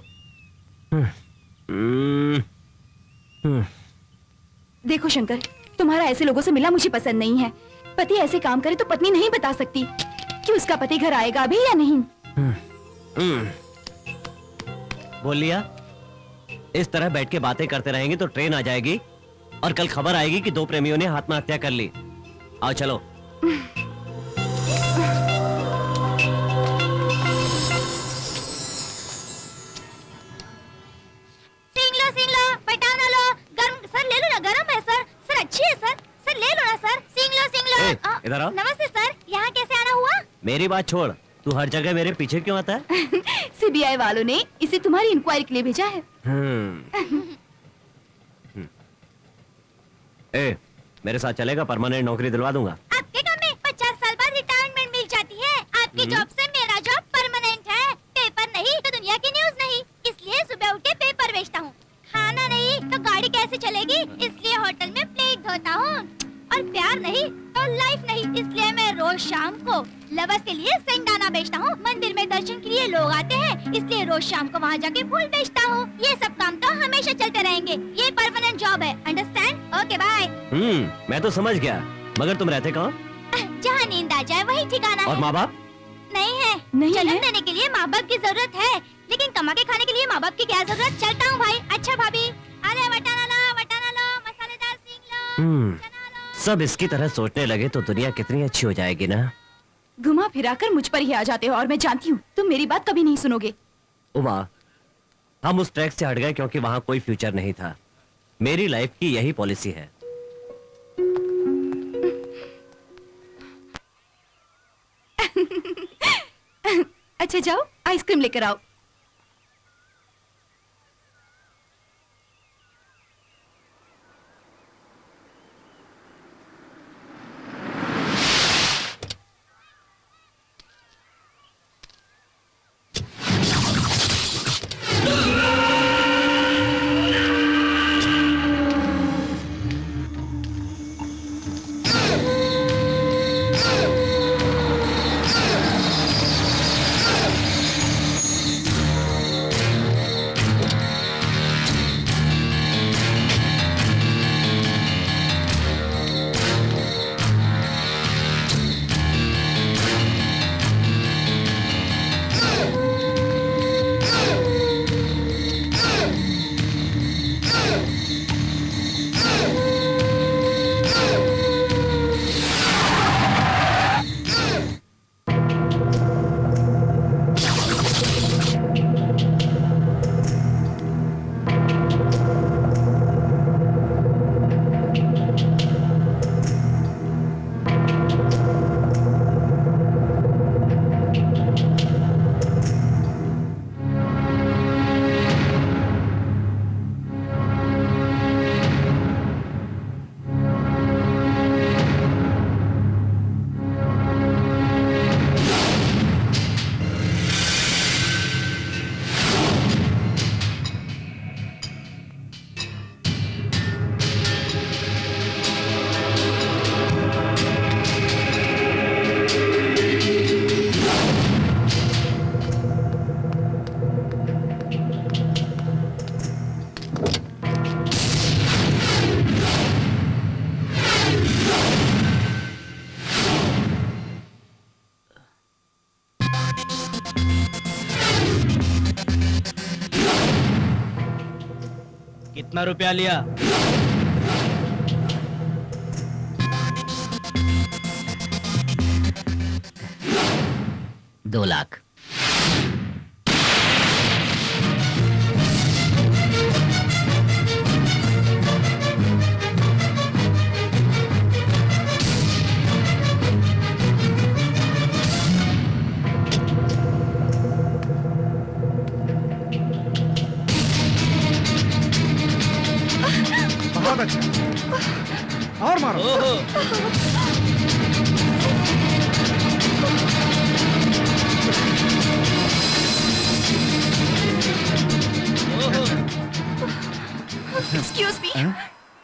देखो शंकर, तुम्हारा ऐसे लोगों से मिला मुझे पसंद नहीं है। पति ऐसे काम करे तो पत्नी नहीं बता सकती कि उसका पति घर आएगा अभी या नहीं। बोल लिया। इस तरह बैठ के बातें करते रहेंगे तो ट्रेन आ जाएगी और कल खबर आएगी कि 2 प्रेमियों ने आत्महत्या कर ली। आओ चलो। सिंग लो, पटाना लो, गरम सर ले लो ना, गरम है सर। सर अच्छी है सर, सर ले लो ना सर। सिंग लो। ए, इधर आओ। नमस्ते सर, यहाँ कैसे आना हुआ? मेरी बात छोड़, तू हर जगह मेरे पीछे क्यों आता है? सीबीआई वालों ने इसे तुम्हारी इंक्वायरी के लिए भेजा है। ए, मेरे साथ चलेगा? परमानेंट नौकरी दिलवा दूंगा। आपके काम में 50 साल बाद रिटायरमेंट मिल जाती है। आपकी जॉब से मेरा जॉब परमानेंट है। पेपर नहीं तो दुनिया की न्यूज नहीं, इसलिए सुबह उठ के पेपर बेचता हूँ। खाना नहीं तो गाड़ी कैसे चलेगी, इसलिए होटल में प्लेट धोता हूँ। और प्यार नहीं तो लाइफ नहीं, इसलिए मैं रोज शाम को लवर्स के लिए सेंडाना बेचता हूँ। मंदिर में दर्शन के लिए लोग आते हैं, इसलिए रोज शाम को वहाँ जाके फूल बेचता हूँ। ये सब काम तो हमेशा चलते रहेंगे। ये परमानेंट जॉब है, अंडरस्टैंड? Okay bye. मैं तो समझ गया, मगर तुम रहते कहाँ? जहाँ नींद आ जाए वही ठिकाना है। और माँ बाप? नहीं है। नहीं जन्म है? देने के लिए माँ बाप की जरूरत है, लेकिन कमा के खाने के लिए माँ बाप की क्या जरूरत। चलता हूँ भाई। अच्छा भाभी, अरे वटाना लो, मसालेदार सिंग लो, चना लो। सब इसकी तरह सोचने लगे तो दुनिया कितनी अच्छी हो जाएगी ना। घुमा फिराकर मुझ पर ही आ जाते हो और मैं जानती हूँ तुम मेरी बात कभी नहीं सुनोगे। उमा, हम उस ट्रैक से हट गए क्योंकि वहाँ कोई फ्यूचर नहीं था। मेरी लाइफ की यही पॉलिसी है। अच्छा जाओ, आइसक्रीम लेकर आओ। कितना रुपया लिया? दो लाख। बहुत अच्छा, और मारो। Excuse me.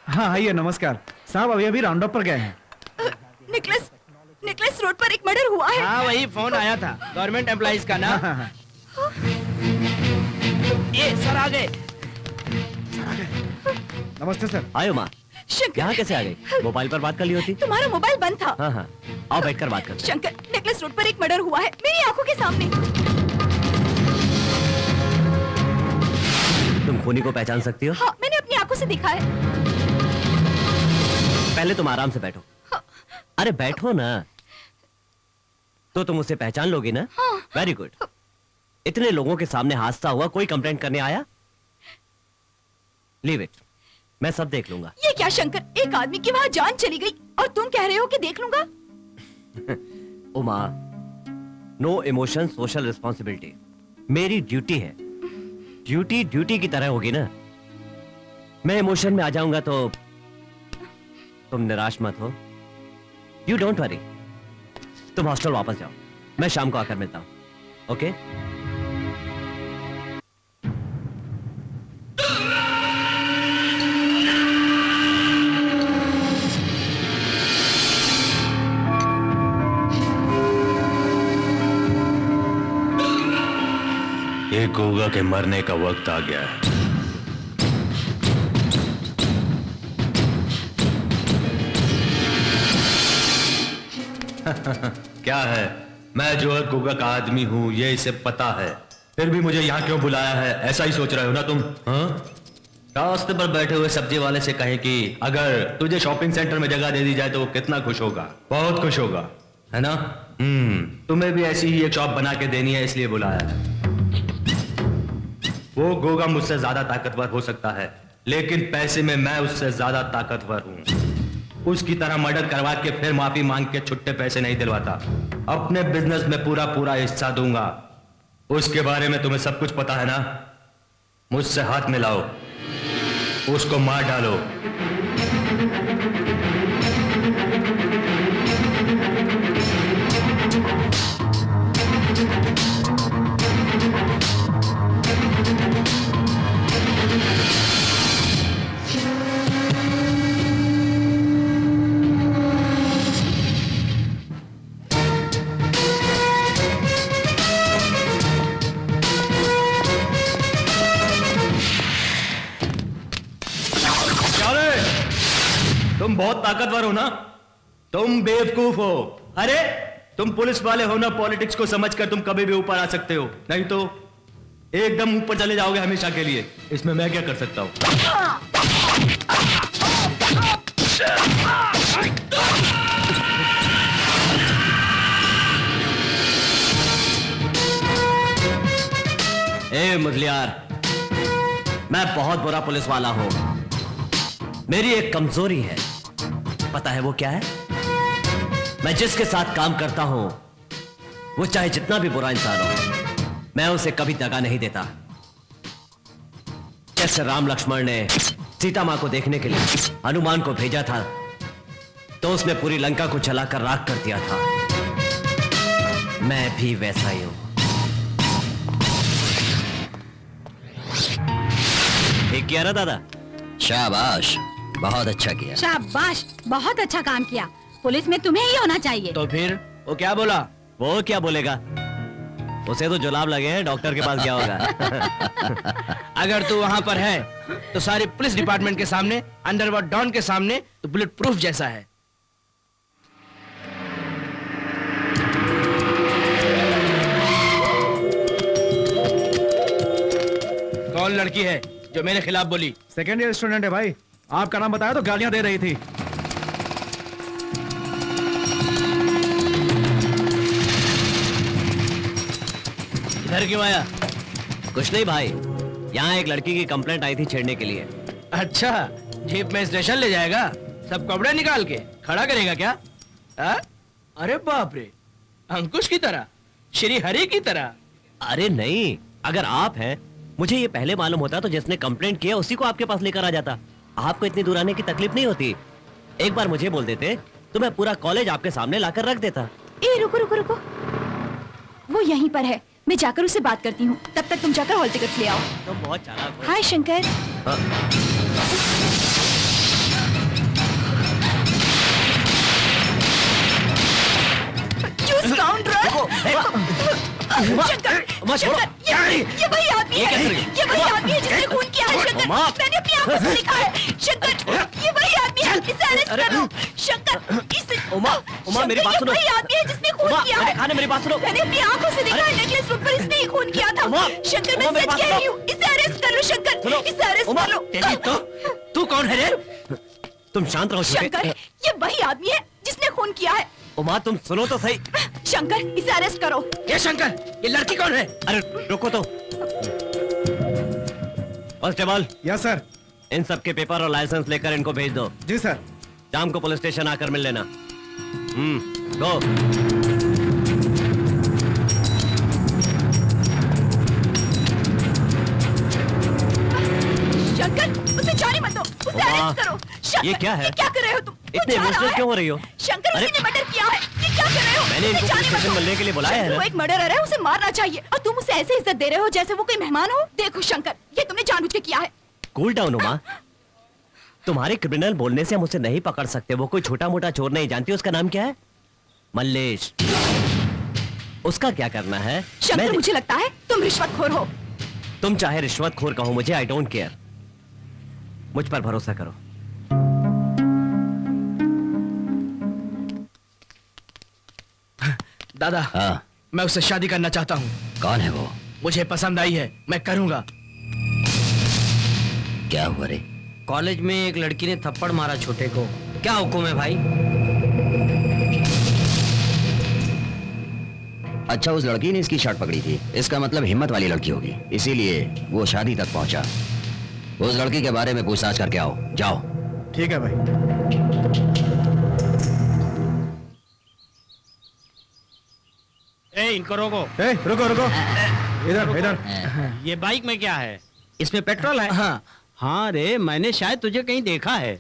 हाँ आइए, नमस्कार साहब। अभी राउंड अप पर गए हैं। निकलेस रोड पर एक मर्डर हुआ है। हाँ वही फोन आया था, गवर्नमेंट एम्प्लॉइज का ना। ये सर आ गए। नमस्ते सर। आयो माँ, शंकर, यहाँ कैसे आ गई? मोबाइल पर बात कर ली होती। तुम्हारा मोबाइल बंद था। हाँ हाँ, आओ बैठकर बात करते हैं। शंकर, नेकलेस रोड पर एक मर्डर हुआ है मेरी आंखों के सामने। तुम खूनी को पहचान सकती हो? हाँ, मैंने अपनी आंखों से देखा है। पहले तुम आराम से बैठो। अरे बैठो ना। तो तुम उसे पहचान लोगी ना? हाँ। Very good. इतने लोगों के सामने हादसा हुआ, कोई कंप्लेंट करने आया? लीव इट, मैं सब देख लूंगा। ये क्या शंकर, एक आदमी की वहाँ जान चली गई और तुम कह रहे हो कि देख लूंगा? Uma, no emotion social responsibility. मेरी ड्यूटी है। ड्यूटी ड्यूटी की तरह होगी ना। मैं इमोशन में आ जाऊंगा तो तुम निराश मत हो। You don't worry. तुम हॉस्टल वापस जाओ, मैं शाम को आकर मिलता हूं। ओके? ये गोगा के मरने का वक्त आ गया है। क्या है, मैं जो है गोगा का आदमी हूं, ये इसे पता है। फिर भी मुझे यहाँ क्यों बुलाया है, ऐसा ही सोच रहे हो ना तुम? हाँ? रास्ते पर बैठे हुए सब्जी वाले से कहें कि अगर तुझे शॉपिंग सेंटर में जगह दे दी जाए तो वो कितना खुश होगा। बहुत खुश होगा, है ना? तुम्हें भी ऐसी ही एक शॉप बना के देनी है, इसलिए बुलाया है। वो गोगा मुझसे ज्यादा ताकतवर हो सकता है, लेकिन पैसे में मैं उससे ज्यादा ताकतवर हूं। उसकी तरह मर्डर करवा के फिर माफी मांग के छुट्टे पैसे नहीं दिलवाता। अपने बिजनेस में पूरा पूरा हिस्सा दूंगा। उसके बारे में तुम्हें सब कुछ पता है ना? मुझसे हाथ मिलाओ, उसको मार डालो। तुम बहुत ताकतवर हो ना? तुम बेवकूफ हो। अरे तुम पुलिस वाले हो ना, पॉलिटिक्स को समझकर तुम कभी भी ऊपर आ सकते हो, नहीं तो एकदम ऊपर चले जाओगे हमेशा के लिए। इसमें मैं क्या कर सकता हूं? ए मुदलियार, मैं बहुत बुरा पुलिस वाला हूं। मेरी एक कमजोरी है, पता है वो क्या है? मैं जिसके साथ काम करता हूं वो चाहे जितना भी बुरा इंसान हो, मैं उसे कभी दगा नहीं देता। जैसे राम लक्ष्मण ने सीता मां को देखने के लिए हनुमान को भेजा था, तो उसने पूरी लंका को जलाकर राख कर दिया था। मैं भी वैसा ही हूं। ठीक किया ना दादा? शाबाश, बहुत अच्छा किया। शाबाश, बहुत अच्छा काम किया। पुलिस में तुम्हें ही होना चाहिए। तो फिर वो क्या बोला? वो क्या बोलेगा? उसे तो जुलाब लगे हैं, डॉक्टर के पास गया होगा। अगर तू वहां पर है तो सारे पुलिस डिपार्टमेंट के सामने, अंडरवर्ल्ड डॉन के सामने तो बुलेट प्रूफ जैसा है। कौन लड़की है जो मेरे खिलाफ बोली? सेकेंड ईयर स्टूडेंट है भाई। आपका नाम बताया तो गालियां दे रही थी। इधर क्यों आया? कुछ नहीं भाई, यहाँ एक लड़की की कंप्लेंट आई थी छेड़ने के लिए। अच्छा, जीप में स्टेशन ले जाएगा? सब कपड़े निकाल के खड़ा करेगा क्या? आ? अरे बाप रे, अंकुश की तरह, श्री हरि की तरह। अरे नहीं, अगर आप हैं, मुझे ये पहले मालूम होता तो जिसने कंप्लेंट किया उसी को आपके पास लेकर आ जाता। आपको इतनी दूर आने की तकलीफ नहीं होती। एक बार मुझे बोल देते तो मैं पूरा कॉलेज आपके सामने लाकर रख देता। ए रुको रुको रुको, वो यहीं पर है, मैं जाकर उससे बात करती हूँ। तब तक तुम जाकर हॉल टिकट ले आओ। तुम बहुत चालाक हो। हाय शंकर। You scoundrel! शंकर, शंकर, ये वही आदमी है, ये वही आदमी है जिसने खून किया है शंकर। मैंने अपनी आंखों से देखा है शंकर, ये वही आदमी है, इसे अरेस्ट करो शंकर। उमा मेरी बात सुनो। ये वही आदमी है जिसने खून किया है। खाने मेरी बात सुनो। मैंने अपनी आंखों से देखा है, नेकलेस रोड पर इसने ही खून किया था। शंकर मैं सच कह रही हूँ, इसे अरेस्ट कर लो शंकर, इसे अरेस्ट कर लो। तू कौन है रे? तुम शांत रहो शंकर, ये वही आदमी है जिसने खून किया है। उमा तुम सुनो तो सही। शंकर इसे अरेस्ट करो। ये शंकर, ये लड़की कौन है? अरे रुको तो। कांस्टेबल। Yes sir. इन सब के पेपर और लाइसेंस लेकर इनको भेज दो। जी सर। शाम को पुलिस स्टेशन आकर मिल लेना। गो। शंकर उसे जाने मत दो, उसे अरेस्ट करो। शंकर, ये क्या है? क्या कर रहे हो तुम? इतने इमोशनल क्यों हो रही हो? शंकर उसी ने मर्डर किया है, ये क्या कर रहे हो? मैंने इनको पुलिस स्टेशन मिलने के लिए बुलाया है ना? वो एक मर्डरर है, उसे मारना चाहिए और तुम उसे ऐसे इज्जत दे रहे हो जैसे वो कोई मेहमान हो। देखो शंकर, ये तुमने जानबूझ के किया है। Cool down Uma. तुम्हारे क्रिमिनल बोलने से हम उसे नहीं पकड़ सकते। वो कोई छोटा मोटा चोर नहीं। जानती हो उसका नाम क्या है? मल्लेश। उसका क्या करना है? शंकर मुझे लगता है तुम रिश्वतखोर हो। तुम चाहे रिश्वतखोर कहो मुझे, आई डोंट केयर। मुझ पर भरोसा करो। दादा हाँ मैं उससे शादी करना चाहता हूँ। कौन है वो? मुझे पसंद आई है, मैं करूँगा। क्या हुआ रे? कॉलेज में एक लड़की ने थप्पड़ मारा छोटे को। क्या हुक्म है भाई? अच्छा उस लड़की ने इसकी शर्ट पकड़ी थी, इसका मतलब हिम्मत वाली लड़की होगी, इसीलिए वो शादी तक पहुंचा। उस लड़की के बारे में पूछताछ करके आओ। जाओ। ठीक है भाई। इनको रोको। रुको रुको, इधर इधर। ये बाइक में क्या है? इसमें पेट्रोल है। हाँ हाँ रे, मैंने शायद तुझे कहीं देखा है।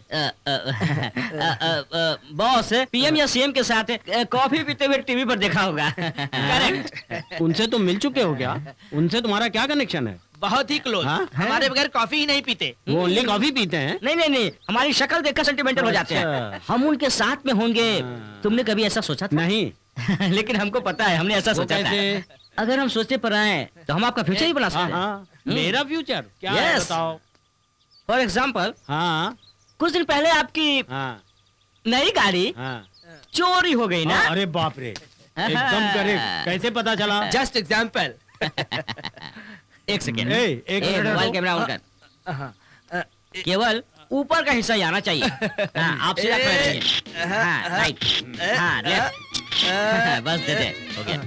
बॉस पीएम या सीएम के साथ कॉफी पीते हुए टीवी पर देखा होगा। करेक्ट। उनसे तुम मिल चुके हो क्या? उनसे तुम्हारा क्या कनेक्शन है? बहुत ही क्लोज। हाँ? हमारे बगैर कॉफी ही नहीं पीते। वो ओनली कॉफी पीते हैं? नहीं नहीं नहीं, हमारी शक्ल देखकर सेंटिमेंटल हो जाते हैं। अच्छा। हम उनके साथ में होंगे। तुमने कभी ऐसा सोचा था? नहीं। लेकिन हमको पता है, हमने ऐसा सोचा था। कैसे? अगर हम सोचते पर आए तो हम आपका फ्यूचर ही बना सकते हैं। हाँ, मेरा फ्यूचर क्या है Yes. बताओ। फॉर एग्जाम्पल, हाँ कुछ दिन पहले आपकी हाँ नई गाड़ी हाँ। चोरी हो गई ना? अरे बाप रे, एकदम करेक्ट। कैसे पता चला? Just example. एक सेकेंड, एक मिनट मोबाइल रुको। कैमरा ऑन कर। केवल ऊपर का हिस्सा आना चाहिए। हाँ, आप सीधा खड़े रहिए। हाँ, राइट, हाँ, लेफ्ट। बस दे दे, हो गया।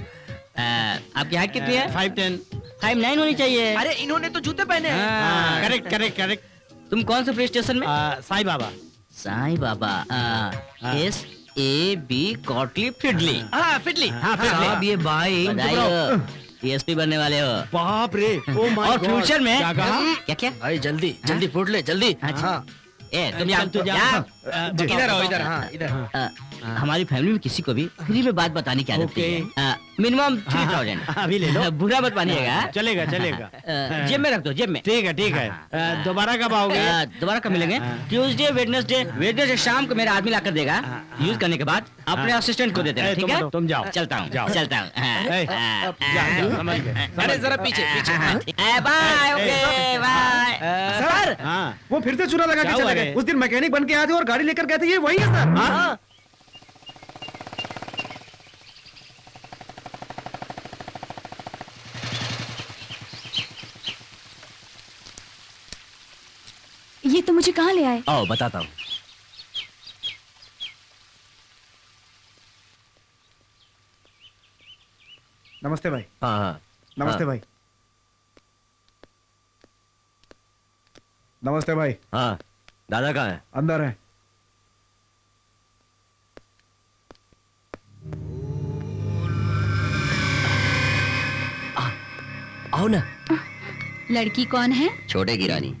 आपकी हाइट कितनी है? 5'10". 5'9" होनी चाहिए। अरे इन्होंने तो जूते पहने हैं। हाँ, करेक्ट करेक्ट करेक्ट। तुम कौन से पुलिस स्टेशन में? साईं बाबा। साईं बाबा। SAB कॉटली fiddly. हाँ फिडली। हाँ फिर साहब ये भाई PSP बनने वाले हो। बाप रे, ओ माय और गॉड। फ्यूचर में क्या कहा? क्या क्या? भाई जल्दी जल्दी फूट ले जल्दी। हाँ। ए तुम चल, तू जा। इधर आओ इधर। हाँ इधर। हमारी फैमिली में किसी को भी फ्री में बात बताने की आदत नहीं है। मिनिमम 3000। अभी ले लो। बुरा मत मानिएगा। चलेगा चलेगा। जेब में रख दो, जेब में। ठीक है ठीक है। दोबारा कब आओगे? दोबारा कब मिलेंगे? ट्यूसडे वेडनेसडे शाम को मेरा आदमी लाकर देगा। यूज करने के बाद अपने असिस्टेंट को दे देना, ठीक है? तुम जाओ। चलता हूँ, जाओ। चलता हूँ। समझ गए। अरे जरा पीछे पीछे। Bye, okay bye. सर हाँ वो फिर से चूना लगा क्या के हुआ चले रे? गए। उस दिन मैकेनिक बन के आए थे और गाड़ी लेकर गए थे, ये वही है सर। हाँ? ये तो मुझे कहाँ ले आए? आओ बताता हूँ। नमस्ते भाई। हाँ हाँ नमस्ते भाई। नमस्ते भाई। हाँ। दादा कहाँ है? अंदर है। आओ ना। लड़की कौन है? छोटे की रानी।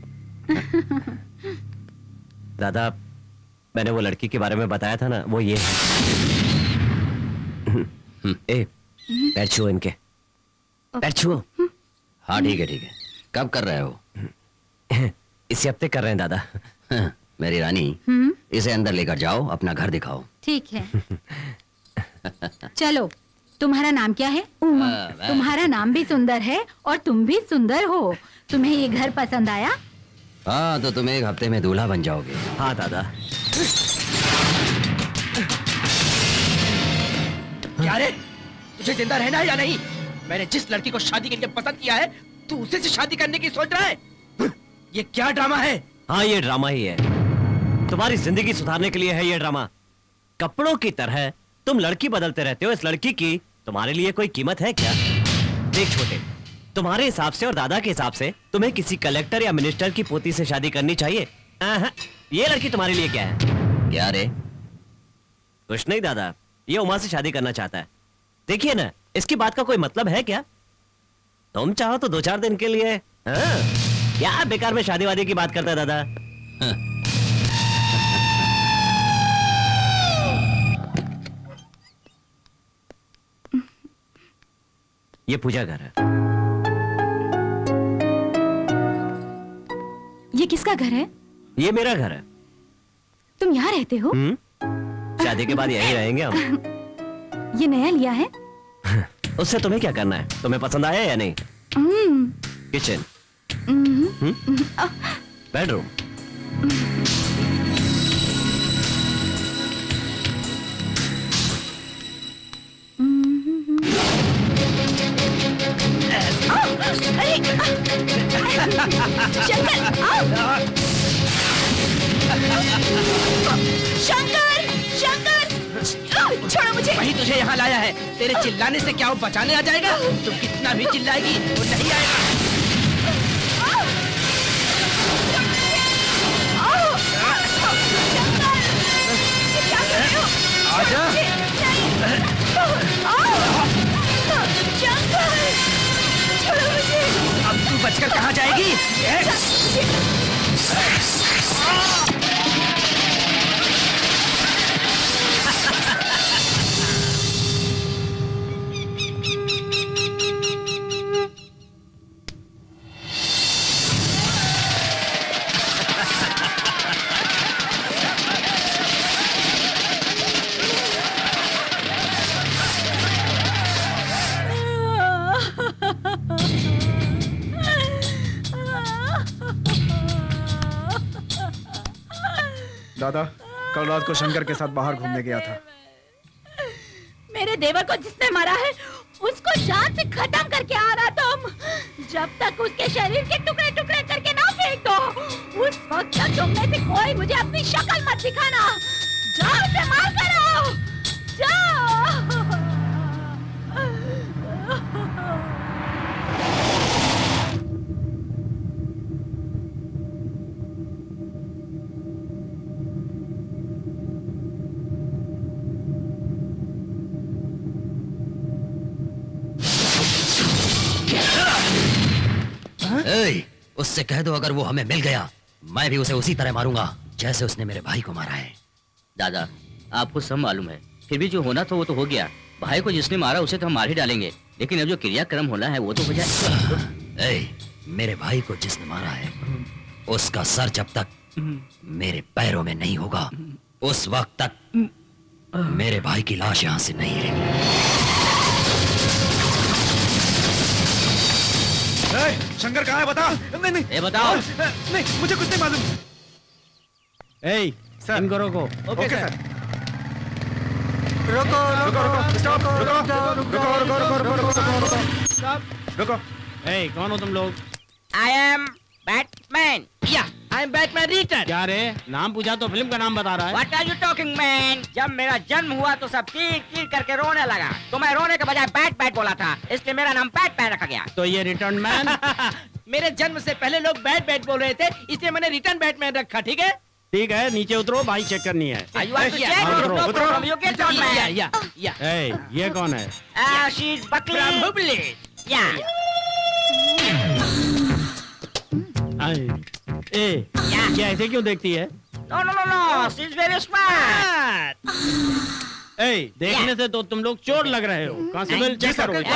दादा मैंने वो लड़की के बारे में बताया था ना, वो ये है। ए पैर छुओ इनके, पैर छुओ। हाँ ठीक है ठीक है। कब कर रहे हो? इसी हफ्ते कर रहे हैं दादा। हाँ, मेरी रानी इसे अंदर लेकर जाओ, अपना घर दिखाओ। ठीक है, चलो। तुम्हारा नाम क्या है? उमा। तुम्हारा नाम भी सुंदर है और तुम भी सुंदर हो। तुम्हें ये घर पसंद आया? हाँ, तो तुम एक हफ्ते में दूल्हा बन जाओगे। हाँ दादा। क्या रे, तुझे जिंदा रहना है या नहीं? मैंने जिस लड़की को शादी के लिए पसंद किया है, तू उसी से शादी करने की सोच रहा है? ये क्या ड्रामा है? हाँ, ये ड्रामा ही है। तुम्हारी जिंदगी सुधारने के लिए है ये ड्रामा। कपड़ों की तरह तुम लड़की बदलते रहते हो। इस लड़की की तुम्हारे लिए कोई कीमत है क्या? देख छोटे, तुम्हारे हिसाब से और दादा के हिसाब से तुम्हें किसी कलेक्टर या मिनिस्टर की पोती से शादी करनी चाहिए। ये लड़की तुम्हारे लिए क्या है? क्या रे? कुछ नहीं दादा, ये उमा से शादी करना चाहता है। देखिए ना, इसकी बात का कोई मतलब है क्या? तुम चाहो तो 2-4 दिन के लिए। हाँ, क्या बेकार में शादी वादी की बात करता है दादा। ये पूजा घर है। ये किसका घर है? ये मेरा घर है। तुम यहाँ रहते हो? शादी के बाद यहीं रहेंगे हम। ये नया लिया है? उससे तुम्हें क्या करना है? तुम्हें पसंद आया या नहीं? Kitchen, bedroom, Shankar! शंकर! छोड़ो मुझे! वही तुझे यहाँ लाया है। तेरे चिल्लाने से क्या वो बचाने आ जाएगा? तू कितना भी चिल्लाएगी वो नहीं आएगा। आजा। अब तू बचकर कहाँ जाएगी? दादा, कल रात को शंकर के साथ बाहर घूमने गया था। मेरे देवर को जिसने मारा है उसको जान से खत्म करके आ रहा तुम। जब तक उसके शरीर के टुकड़े टुकड़े करके ना फेंक दो, उस वक्त तक तुम में से कोई मुझे अपनी शक्ल मत दिखाना। जाओ उसे मार कर आओ, जाओ। उससे कह दो अगर वो हमें मिल गया, मैं भी उसे उसी तरह मारूंगा जैसे उसने मेरे भाई को मारा है। दादा, आपको सब मालूम है, फिर भी जो होना था वो तो हो गया। भाई को जिसने मारा उसे तो हम मार ही डालेंगे, लेकिन अब जो क्रियाक्रम होना है वो तो हो जाए। मेरे भाई को जिसने मारा है उसका सर जब तक मेरे पैरों में नहीं होगा, उस वक्त तक मेरे भाई की लाश यहां से नहीं हिलेगी। शंकर कहाँ है बता? नहीं नहीं, ए बताओ। नहीं, मुझे कुछ नहीं मालूम। सर, इनको रोको। Okay sir. रुको रुको रुको, स्टॉप, रुको रुको रुको रुको रुको रुको रुको रुको। कौन हो तुम लोग? I am Batman. Yeah, I am Batman Return. क्या रे, नाम पूछा तो फिल्म का नाम बता रहा है। What are you talking, man? जब मेरा जन्म हुआ तो सब चीख चीख करके रोने लगा, तो मैं रोने के बजाय बैट बैट बोला था, इसलिए मेरा नाम बैटमैन रखा गया। तो ये रिटर्न मैन। मेरे जन्म से पहले लोग बैट बैट बोल रहे थे, इसलिए मैंने रिटर्न बैटमैन रखा। ठीक है, ठीक है, नीचे उतरो, भाई चेक करनी है। You want to check? उतरो, No problem, you get on, man. ये कौन है? She's Buckley. From Hubli. Yeah. क्या ऐसे क्यों देखती है? No, no, no, no. She's very smart. देखने से तो तुम लोग चोर लग रहे हो। कांस्टेबल चेक करो। मैंने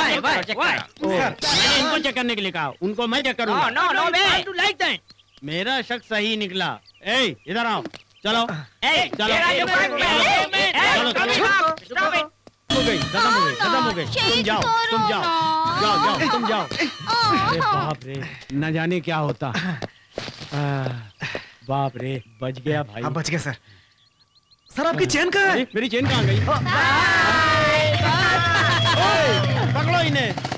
इनको चेक करने के लिए कहा, उनको मैं चेक करूँगा। No, no, man. To like that. मेरा शक सही निकला। इधर आओ, चलो। Hey, चलो। where are you going, man? Hey, चलो, stop it. हो गई, खत्म हो गई, खत्म हो गई। तुम जाओ, तुम जाओ, जाओ, जाओ, तुम जाओ। अरे बाप रे, न जाने क्या होता। बाप रे, बच गया भाई। आप बच गए सर। सर आपकी चेन कहाँ है? अरे, मेरी चेन कहाँ गई? ओए, पकड़ो इन्हें।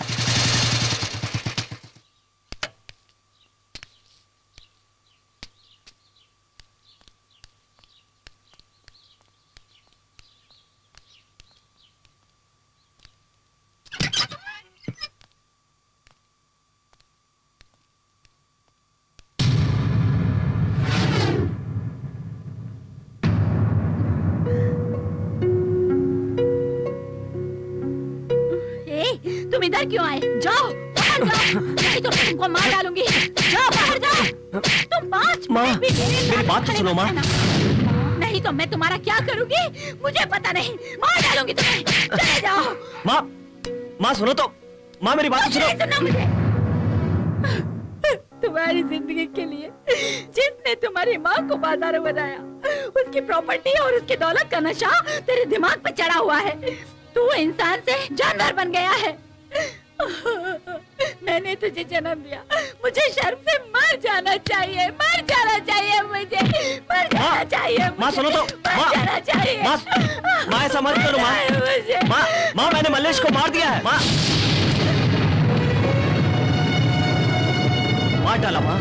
तुम इधर क्यों आए? जाओ बाहर जाओ, नहीं तो मैं तुमको मार डालूंगी। जाओ बाहर जाओ। तुम 5 मिनट भी मेरी बात तो सुनो माँ। नहीं तो मैं तुम्हारा क्या करूंगी मुझे पता नहीं, मार डालूंगी तुम्हें। चले जाओ। माँ, माँ सुनो तो, माँ मेरी बात तो सुनो। सुनो मुझे। तुम्हारी जिंदगी के लिए जिसने तुम्हारी माँ को बाजार बनाया, उसकी प्रॉपर्टी और उसकी दौलत का नशा तेरे दिमाग पे चढ़ा हुआ है। तू इंसान से जानवर बन गया है। मैंने तुझे जन्म दिया, मुझे शर्म से मर जाना चाहिए, मर जाना चाहिए मुझे, मर जाना चाहिए। माँ सुनो तो, मर जाना चाहिए। माँ ऐसा मत करो माँ। माँ मैंने मल्लेश को मार दिया है। मार डाला माँ।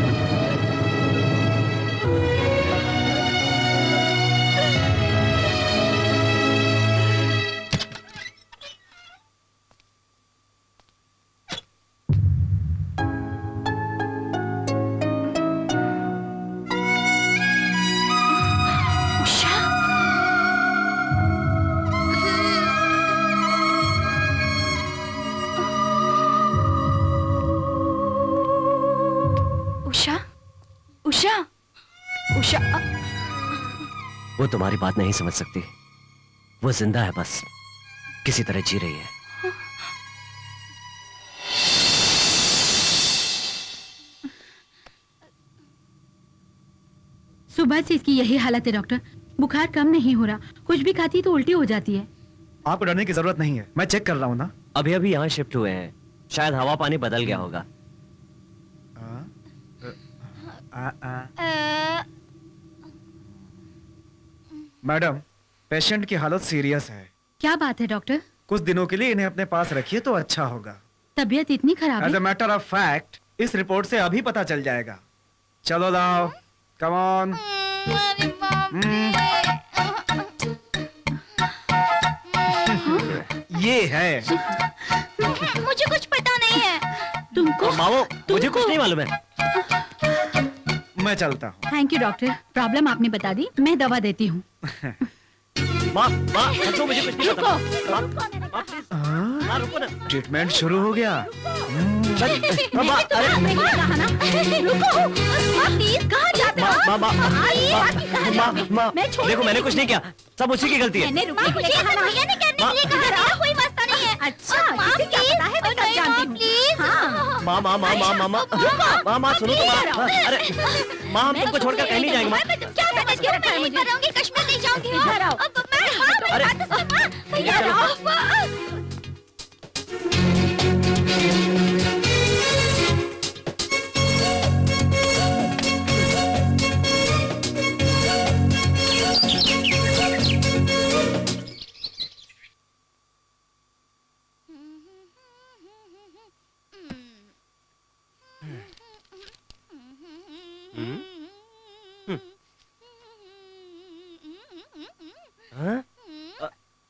उषा, उषा, उषा। वो तुम्हारी बात नहीं समझ सकती। वो जिंदा है, बस किसी तरह जी रही है। सुबह से इसकी यही हालत है डॉक्टर, बुखार कम नहीं हो रहा, कुछ भी खाती तो उल्टी हो जाती है। आपको डरने की जरूरत नहीं है, मैं चेक कर रहा हूँ ना। अभी अभी यहाँ शिफ्ट हुए हैं, शायद हवा पानी बदल गया होगा। मैडम, पेशेंट की हालत सीरियस है। क्या बात है डॉक्टर? कुछ दिनों के लिए इन्हें अपने पास रखिए तो अच्छा होगा। तबीयत इतनी खराब एज है? अ मैटर ऑफ फैक्ट, इस रिपोर्ट से अभी पता चल जाएगा। चलो लाओ, कम ऑन। ये है। मुझे कुछ पता नहीं है। तुमको? मामो, मुझे कुछ नहीं मालूम है। मैं चलता हूँ। थैंक यू डॉक्टर, प्रॉब्लम आपने बता दी, मैं दवा देती हूँ। माँ, तो मुझे कुछ नहीं पता। माँ, प्लीज, माँ रुको ना। ट्रीटमेंट शुरू हो गया। कहाँ जाते हो? देखो मैंने कुछ नहीं किया, सब उसी की गलती है। भैया ने करने के लिए कहा था, कोई मसला नहीं है। अच्छा, इसे क्या पता है? मैं सब जानती हूँ। प्लीज। माँ सुनो तो माँ। अरे माँ, हम तुमको छोड़कर कहीं नहीं जाएंगे माँ। क्या समझ के रखा है मुझे? करूंगी, कश्मीर नहीं जाऊंगी। इधर आओ। अरे इधर आओ।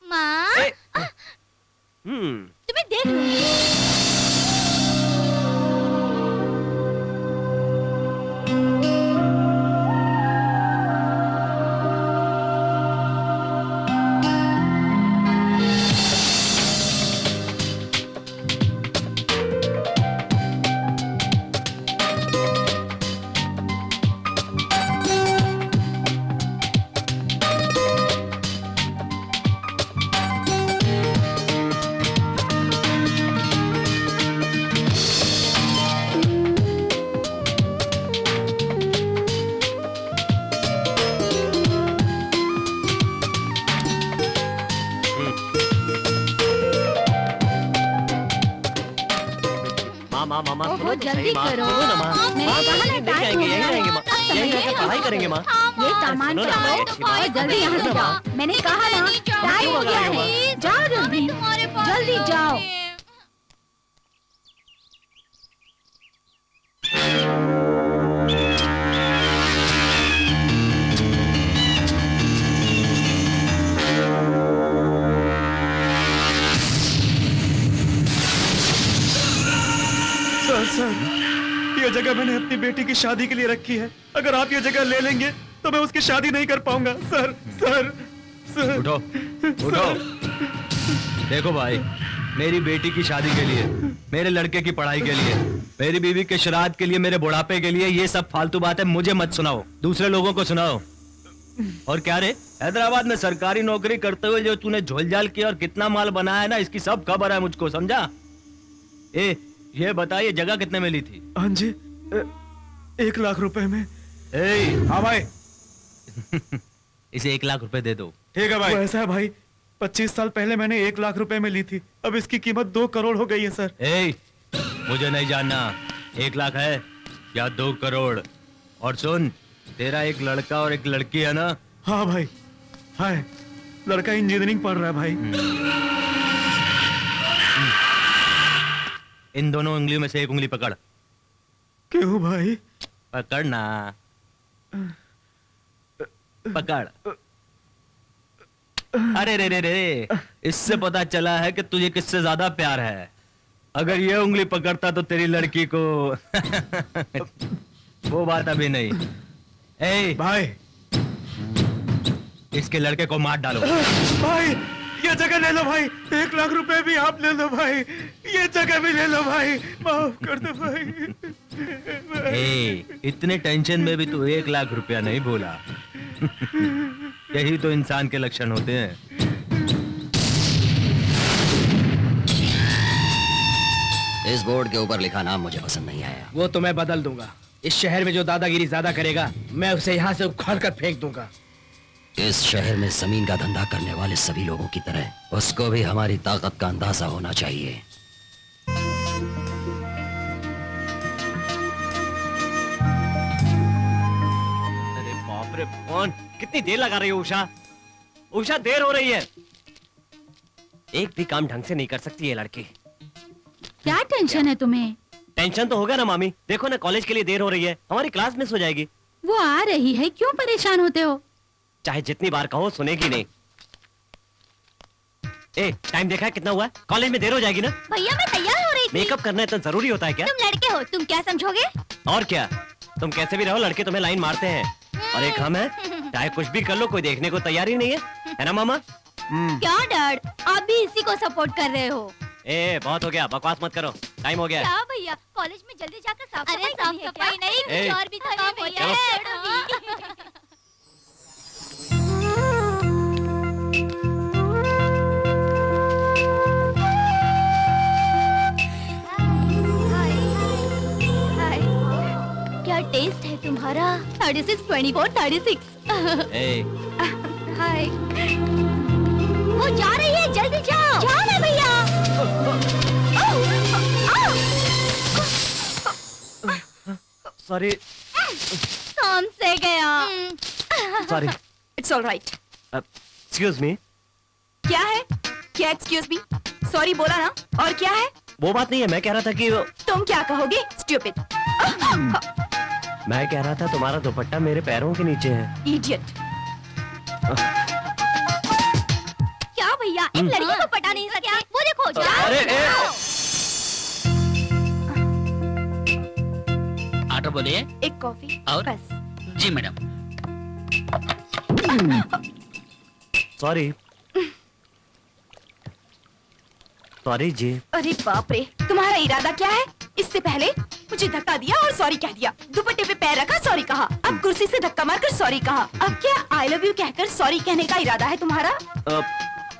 माँ, तुम्हें देख लूंगी। जल्दी करो। सुनो ना माँ, मैंने माँ, कहा ना नहीं टाइम जाएंगे, हो यहीं गया। रहेंगे माँ, अब यहीं समझ रहकर गए पढ़ाई हम। करेंगे माँ। ये सामान सुनो ना, चलाओ मेरी अच्छी बात। और जल्दी यहाँ से जाओ। मैंने कहा ना टाइम हो गया है, जाओ जल्दी, जल्दी जाओ। सर, ये जगह मैंने अपनी बेटी की शादी के लिए रखी है। अगर आप ये जगह ले लेंगे तो मैं उसकी शादी नहीं कर पाऊंगा। सर सर सर उठो उठो। देखो भाई, मेरी बेटी की शादी के लिए, मेरे लड़के की पढ़ाई के लिए, मेरी बीवी के श्राद्ध के लिए, मेरे बुढ़ापे के लिए, ये सब फालतू बातें मुझे मत सुनाओ, दूसरे लोगों को सुनाओ। और क्या रे, हैदराबाद में सरकारी नौकरी करते हुए जो तूने झोलझाल किया और कितना माल बनाया है ना, इसकी सब खबर है मुझको, समझा? ये बता, ये जगह कितने में ली थी? हाँ जी, 1 लाख रुपए में। हाँ भाई। इसे 1 लाख रुपए दे दो। ठीक है भाई। ऐसा है भाई, 25 साल पहले मैंने 1 लाख रुपए में ली थी, अब इसकी कीमत 2 करोड़ हो गई है सर। मुझे नहीं जानना 1 लाख है या 2 करोड़। और सुन, तेरा एक लड़का और एक लड़की है ना? हाँ भाई, है। लड़का इंजीनियरिंग पढ़ रहा है भाई। इन दोनों उंगलियों में से एक उंगली पकड़। क्यों भाई? पकड़ना, पकड़। अरे रे रे रे, इससे पता चला है कि तुझे किससे ज्यादा प्यार है। अगर ये उंगली पकड़ता तो तेरी लड़की को वो बात अभी नहीं। भाई, इसके लड़के को मार डालो। भाई, ये जगह ले लो भाई, 1 लाख रुपए भी आप ले लो भाई, ये जगह भी ले लो भाई, माफ कर दो भाई। इतने टेंशन में भी तू 1 लाख रुपया नहीं बोला। यही तो इंसान के लक्षण होते हैं। इस बोर्ड के ऊपर लिखा नाम मुझे पसंद नहीं आया। वो तो मैं बदल दूंगा। इस शहर में जो दादागिरी ज्यादा करेगा, मैं उसे यहाँ से उखाड़ कर फेंक दूंगा। इस शहर में जमीन का धंधा करने वाले सभी लोगों की तरह उसको भी हमारी ताकत का अंदाजा होना चाहिए। अरे बाप रे, कौन कितनी देर लगा रही हो उषा? उषा, देर हो रही है। एक भी काम ढंग से नहीं कर सकती ये लड़की। क्या टेंशन है तुम्हें? टेंशन तो होगा ना मामी, देखो ना कॉलेज के लिए देर हो रही है, हमारी क्लास मिस हो जाएगी। वो आ रही है, क्यों परेशान होते हो? चाहे जितनी बार कहो सुनेगी नहीं। टाइम देखा है कितना हुआ? कॉलेज में देर हो जाएगी ना। भैया मैं तैयार हो रही थी। मेकअप करना इतना जरूरी होता है क्या? तुम लड़के हो, तुम क्या समझोगे? और क्या, तुम कैसे भी रहो, लड़के तुम्हें लाइन मारते हैं। और एक हम है, चाहे कुछ भी कर लो, कोई देखने को तैयार ही नहीं है ना मामा? क्या डैड, आप भी इसी को सपोर्ट कर रहे हो? बहुत हो गया, बकवास मत करो, टाइम हो गया। क्या भैया, कॉलेज में जल्दी जाकर साफ सफाई नहीं, कुछ और भी तो काम होता है। क्या टेस्ट है तुम्हारा? 36, 24, 36। हाय। वो जा रही है, जल्दी जाओ। जाओ ना भैया। सॉरी। काम से गया। Sorry. It's all right. Excuse me. क्या है? क्या एक्सक्यूज मी? सॉरी बोला ना। और क्या है? वो बात नहीं है, मैं कह रहा था कि तुम क्या कहोगे? स्टूपिड। मैं कह रहा था तुम्हारा दुपट्टा मेरे पैरों के नीचे है। इडियट। क्या भैया, एक लड़की को पटा नहीं सकते? वो देखो, ऑर्डर बोलिए। एक कॉफी और? बस। जी मैडम। सॉरी। सॉरी जी। अरे बाप रे, तुम्हारा इरादा क्या है? इससे पहले मुझे धक्का दिया और सॉरी कह दिया, दुपट्टे पे पैर रखा सॉरी कहा, अब कुर्सी से धक्का मारकर सॉरी कहा, अब क्या आई लव यू कहकर सॉरी कहने का इरादा है तुम्हारा?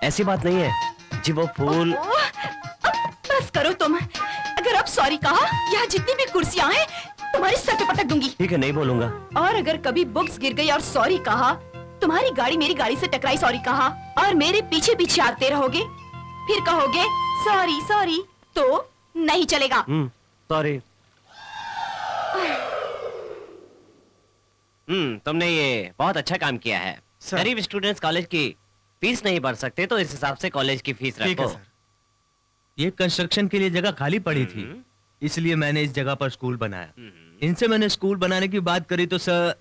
ऐसी बात नहीं है जी, वो फूल। बस करो तुम। अगर अब सॉरी कहा, यहाँ जितनी भी कुर्सियाँ हैं तुम्हारी सर पे पटक दूंगी। ठीक है, नहीं बोलूंगा। और अगर कभी बुक्स गिर गई और सॉरी कहा, तुम्हारी गाड़ी मेरी गाड़ी से टकराई सॉरी कहा, और मेरे पीछे पीछे आते रहोगे, फिर कहोगे सॉरी सॉरी, तो नहीं चलेगा। सॉरी। तुमने ये बहुत अच्छा काम किया है। सर। गरीब स्टूडेंट्स कॉलेज की फीस नहीं भर सकते, तो इस हिसाब से कॉलेज की फीस ठीक है रखो। सर। ये कंस्ट्रक्शन के लिए जगह खाली पड़ी थी, इसलिए मैंने इस जगह पर स्कूल बनाया। इनसे मैंने स्कूल बनाने की बात करी तो सर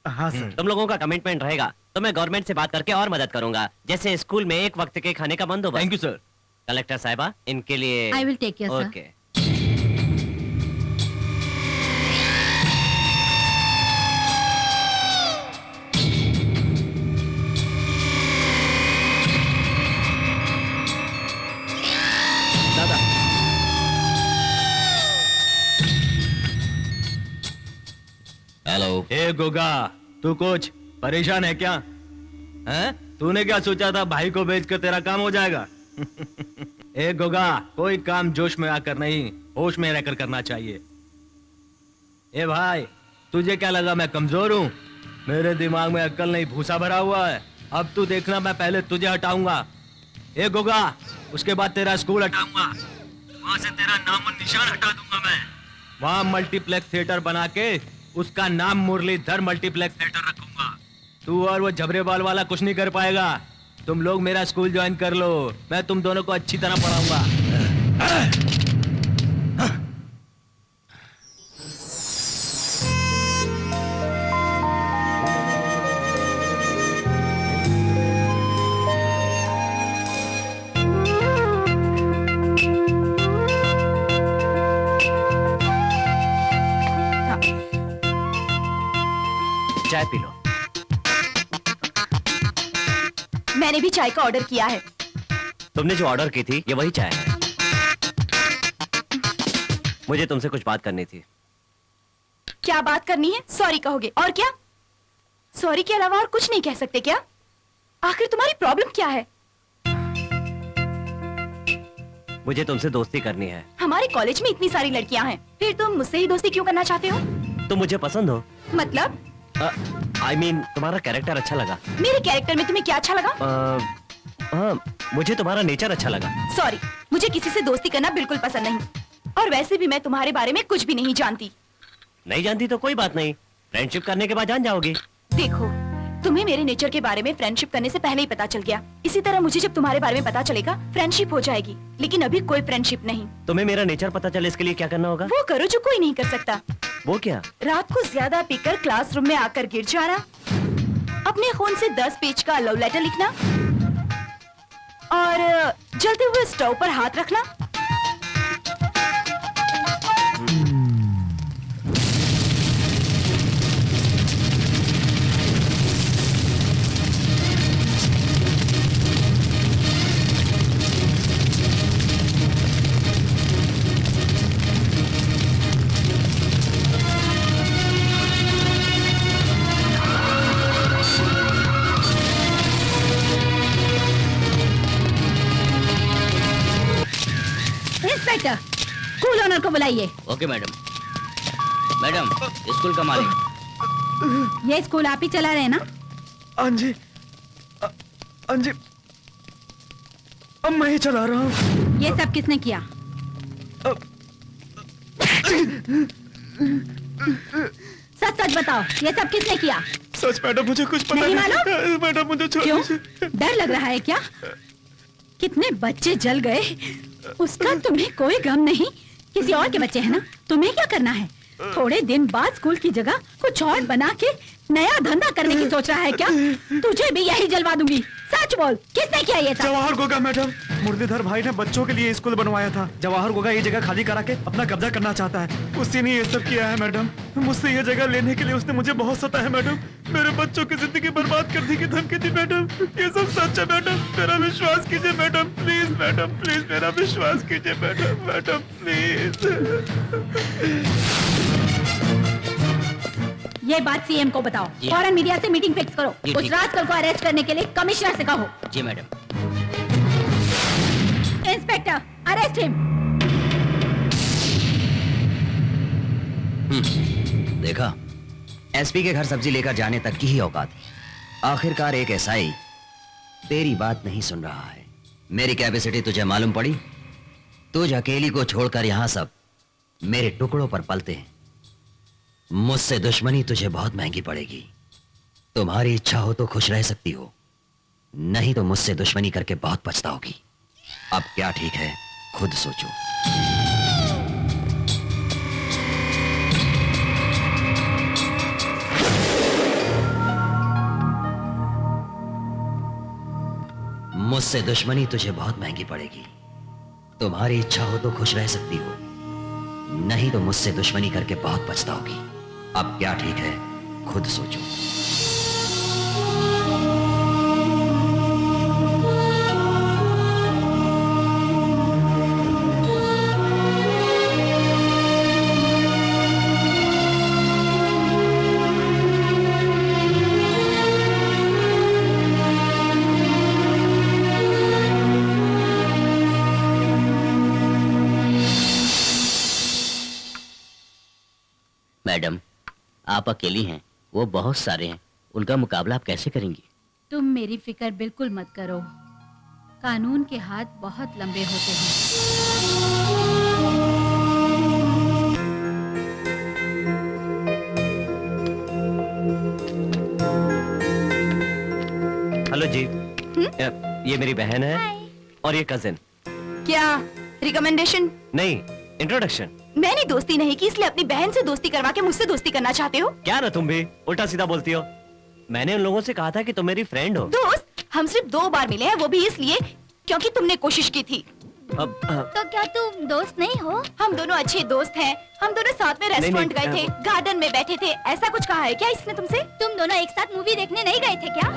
हाँ सर। तुम लोगों का कमिटमेंट रहेगा तो मैं गवर्नमेंट से बात करके और मदद करूंगा, जैसे स्कूल में एक वक्त के खाने का बंदोबस्त। Thank you sir. कलेक्टर साहिबा, इनके लिए I will take care, sir. Okay. दादा हेलो। ए गोगा, तू कुछ परेशान है क्या? हैं? तूने क्या सोचा था भाई को बेच कर तेरा काम हो जाएगा? ए गोगा, कोई काम जोश में आकर नहीं, होश में रहकर करना चाहिए। ए भाई, तुझे क्या लगा मैं कमजोर हूँ? मेरे दिमाग में अक्ल नहीं, भूसा भरा हुआ है। अब तू देखना, मैं पहले तुझे हटाऊंगा। ए गोगा, उसके बाद तेरा स्कूल हटाऊंगा, वहां से तेरा नाम और निशान हटा दूंगा मैं। वहां मल्टीप्लेक्स थिएटर बना के उसका नाम मुरलीधर मल्टीप्लेक्स थिएटर रखूंगा। तू और वो झबरे बाल वाला कुछ नहीं कर पाएगा। तुम लोग मेरा स्कूल ज्वाइन कर लो, मैं तुम दोनों को अच्छी तरह पढ़ाऊंगा। चाय पी लो। मैंने भी चाय का ऑर्डर किया है। तुमने जो ऑर्डर की थी ये वही चाय है। मुझे तुमसे कुछ बात करनी थी। क्या बात करनी है? सॉरी कहोगे और क्या? सॉरी के अलावा और कुछ नहीं कह सकते क्या? आखिर तुम्हारी प्रॉब्लम क्या है? मुझे तुमसे दोस्ती करनी है। हमारे कॉलेज में इतनी सारी लड़कियां हैं, फिर तुम मुझसे ही दोस्ती क्यों करना चाहते हो? तुम मुझे पसंद हो। मतलब? I mean, तुम्हारा कैरेक्टर अच्छा लगा। मेरे कैरेक्टर में तुम्हें क्या अच्छा लगा? हाँ, मुझे तुम्हारा नेचर अच्छा लगा। सॉरी, मुझे किसी से दोस्ती करना बिल्कुल पसंद नहीं, और वैसे भी मैं तुम्हारे बारे में कुछ भी नहीं जानती। नहीं जानती तो कोई बात नहीं, फ्रेंडशिप करने के बाद जान जाओगी। देखो, तुम्हें मेरे नेचर के बारे में फ्रेंडशिप करने से पहले ही पता चल गया। इसी तरह मुझे जब तुम्हारे बारे में पता चलेगा, फ्रेंडशिप हो जाएगी, लेकिन अभी कोई फ्रेंडशिप नहीं। तुम्हें मेरा नेचर पता चले इसके लिए क्या करना होगा? वो करो जो कोई नहीं कर सकता। वो क्या? रात को ज्यादा पीकर क्लासरूम में आकर गिर जाना, अपने खून से 10 पेज का लव लेटर लिखना, और जलते हुए स्टोव पर हाथ रखना। इंस्पेक्टर, स्कूल ओनर को बुलाइए। Okay madam. मैडम, स्कूल का मालिक। ये स्कूल आप ही चला रहे हैं ना? हाँ जी, हाँ जी, अब मैं ही चला रहा हूँ। ये सब किसने किया? सच सच बताओ, ये सब किसने किया? सच मैडम, मुझे कुछ पता नहीं नहीं। मालूम? मैडम मुझे छोड़ क्यों? दीजिए। डर लग रहा है क्या? कितने बच्चे जल गए, उसका तुम्हें कोई गम नहीं। किसी और के बच्चे हैं ना, तुम्हें क्या करना है? थोड़े दिन बाद स्कूल की जगह कुछ और बना के नया धंधा करने की सोच रहा है क्या? तुझे भी यही जलवा दूंगी। सच बोल, किसने किया ये सब? जवाहर गोगा मैडम, मुरलीधर भाई ने बच्चों के लिए स्कूल बनवाया था। जवाहर गोगा ये जगह खाली करा के अपना कब्जा करना चाहता है, उसी ने ये सब किया है मैडम। मुझसे ये जगह लेने के लिए उसने मुझे बहुत सताया है मैडम। मेरे बच्चों की जिंदगी बर्बाद करने की धमकी दी मैडम। ये सब सच है मैडम, मेरा विश्वास कीजिए मैडम, प्लीज मैडम, प्लीज मेरा विश्वास कीजिए मैडम, मैडम प्लीज। ये बात सीएम को बताओ, जी। फौरन मीडिया से मीटिंग फिक्स करो। जी, उस ठीक। रास्कल को अरेस्ट करने के लिए कमिश्नर से कहो। जी मैडम। Inspector, arrest him. देखा, एसपी के घर सब्जी लेकर जाने तक की ही औकात है। आखिरकार एक एसआई तेरी बात नहीं सुन रहा है। मेरी कैपेसिटी तुझे मालूम पड़ी? तुझ अकेली को छोड़कर यहां सब मेरे टुकड़ों पर पलते हैं। मुझसे दुश्मनी तुझे बहुत महंगी पड़ेगी। तुम्हारी इच्छा हो तो खुश रह सकती हो, नहीं तो मुझसे दुश्मनी करके बहुत पछताओगी। अब क्या ठीक है खुद सोचो। मुझसे दुश्मनी तुझे बहुत महंगी पड़ेगी। तुम्हारी इच्छा हो तो खुश रह सकती हो, नहीं तो मुझसे दुश्मनी करके बहुत पछताओगी। अब क्या ठीक है खुद सोचो। मैडम, आप अकेली हैं, वो बहुत सारे हैं, उनका मुकाबला आप कैसे करेंगी? तुम मेरी फिक्र बिल्कुल मत करो, कानून के हाथ बहुत लंबे होते हैं। हेलो जी, ये मेरी बहन है और ये कजिन। क्या रिकमेंडेशन? नहीं, इंट्रोडक्शन। मैंने दोस्ती नहीं की, इसलिए अपनी बहन से दोस्ती करवा के मुझसे दोस्ती करना चाहते हो? क्या ना तुम भी उल्टा सीधा बोलती हो। मैंने उन लोगों से कहा था कि तुम मेरी फ्रेंड हो। दोस्त हम सिर्फ 2 बार मिले हैं, वो भी इसलिए क्योंकि तुमने कोशिश की थी। तो क्या तुम दोस्त नहीं हो? हम दोनों अच्छे दोस्त हैं। हम दोनों साथ में रेस्टोरेंट गए थे, गार्डन में बैठे थे। ऐसा कुछ कहा है क्या इसने तुमसे? तुम दोनों एक साथ मूवी देखने नहीं गए थे क्या?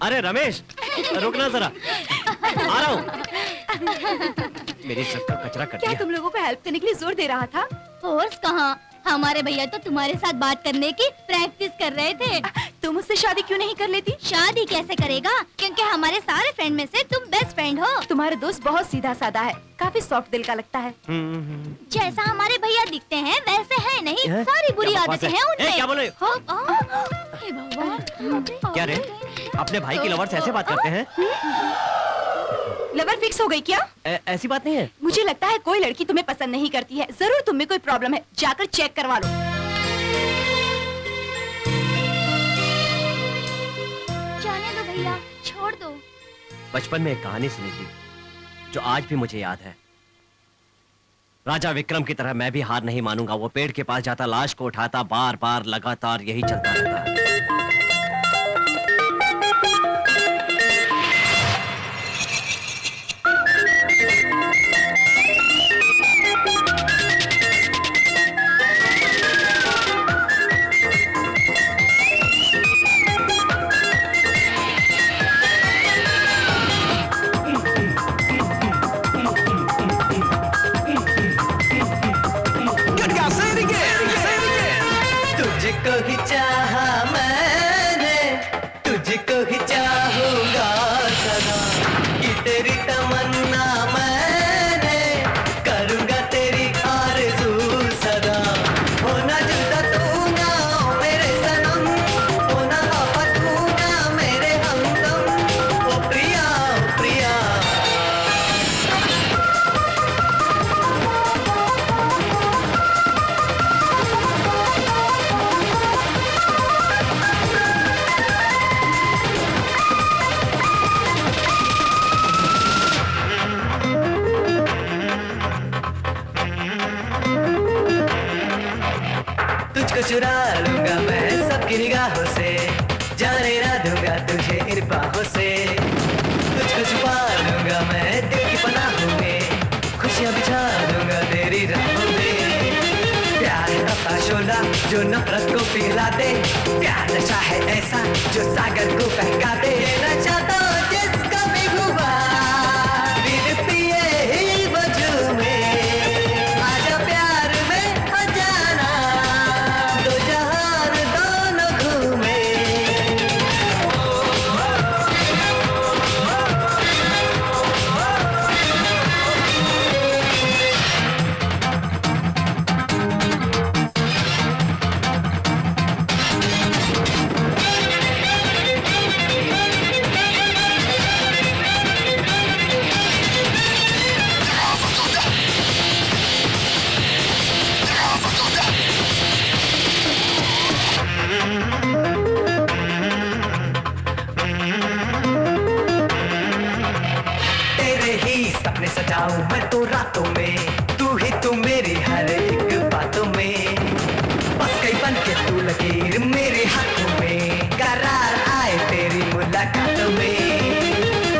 अरे रमेश, रुकना जरा, आ रहा हूँ। मेरी सर का कचरा कर क्या दिया। तुम लोगों को हेल्प करने के लिए जोर दे रहा था? फोर्स कहाँ? हमारे भैया तो तुम्हारे साथ बात करने की प्रैक्टिस कर रहे थे। तुम मुझसे शादी क्यों नहीं कर लेती? शादी कैसे करेगा? क्योंकि हमारे सारे फ्रेंड में से तुम बेस्ट फ्रेंड हो। तुम्हारा दोस्त बहुत सीधा साधा है, काफी सॉफ्ट दिल का लगता है। जैसा हमारे भैया दिखते हैं वैसे है नहीं, हैं? सारी बुरी क्या आदतें बकवास है? हैं उनमें। क्या बोले? हे भगवान। क्या रे, अपने भाई की लवर से ऐसे बात करते हैं? लवर फिक्स हो गई क्या? ऐसी बात नहीं है। मुझे लगता है कोई लड़की तुम्हें पसंद नहीं करती है। जरूर तुम में कोई प्रॉब्लम है, जाकर चेक करवा लो। जाने दो भैया, छोड़ दो। बचपन में एक कहानी सुनी थी जो आज भी मुझे याद है। राजा विक्रम की तरह मैं भी हार नहीं मानूंगा। वो पेड़ के पास जाता, लाश को उठाता, बार बार लगातार यही चलता रहता। तुझको ही चाहा मैंने, तुझको ही चाहूंगा सदा। ये तेरी तमन्ना मैंने, करूंगा तेरी आरज़ू सदा। होना जुदा तू ना ओ मेरे सनम, होना वफा तू ना मेरे हमदम। ओ प्रिया, ओ प्रिया। तुझको चुरा लूंगा मैं सबकी निगाहों से, जाने ना दूंगा तुझे इन बाहों से। तुझको छुपा लूंगा मैं दिल की पनाहों में, खुशियां बिछा दूंगा तेरी राहों में। प्यार का शोला जो नफरत को पिघला दे, प्यार नशा है ऐसा जो सागर को बहका दे। नशा तो जिसका भी हुआ बिन पिए ही वजू में, आजा प्यार में आ जाना, दो जहान दोनों घूमे। जाऊं मैं तो रातों में, तू मेरी हर एक बातों में, बस कई बन के तू लकीर मेरे हाथों में, करार आए तेरी मुलाकातों में,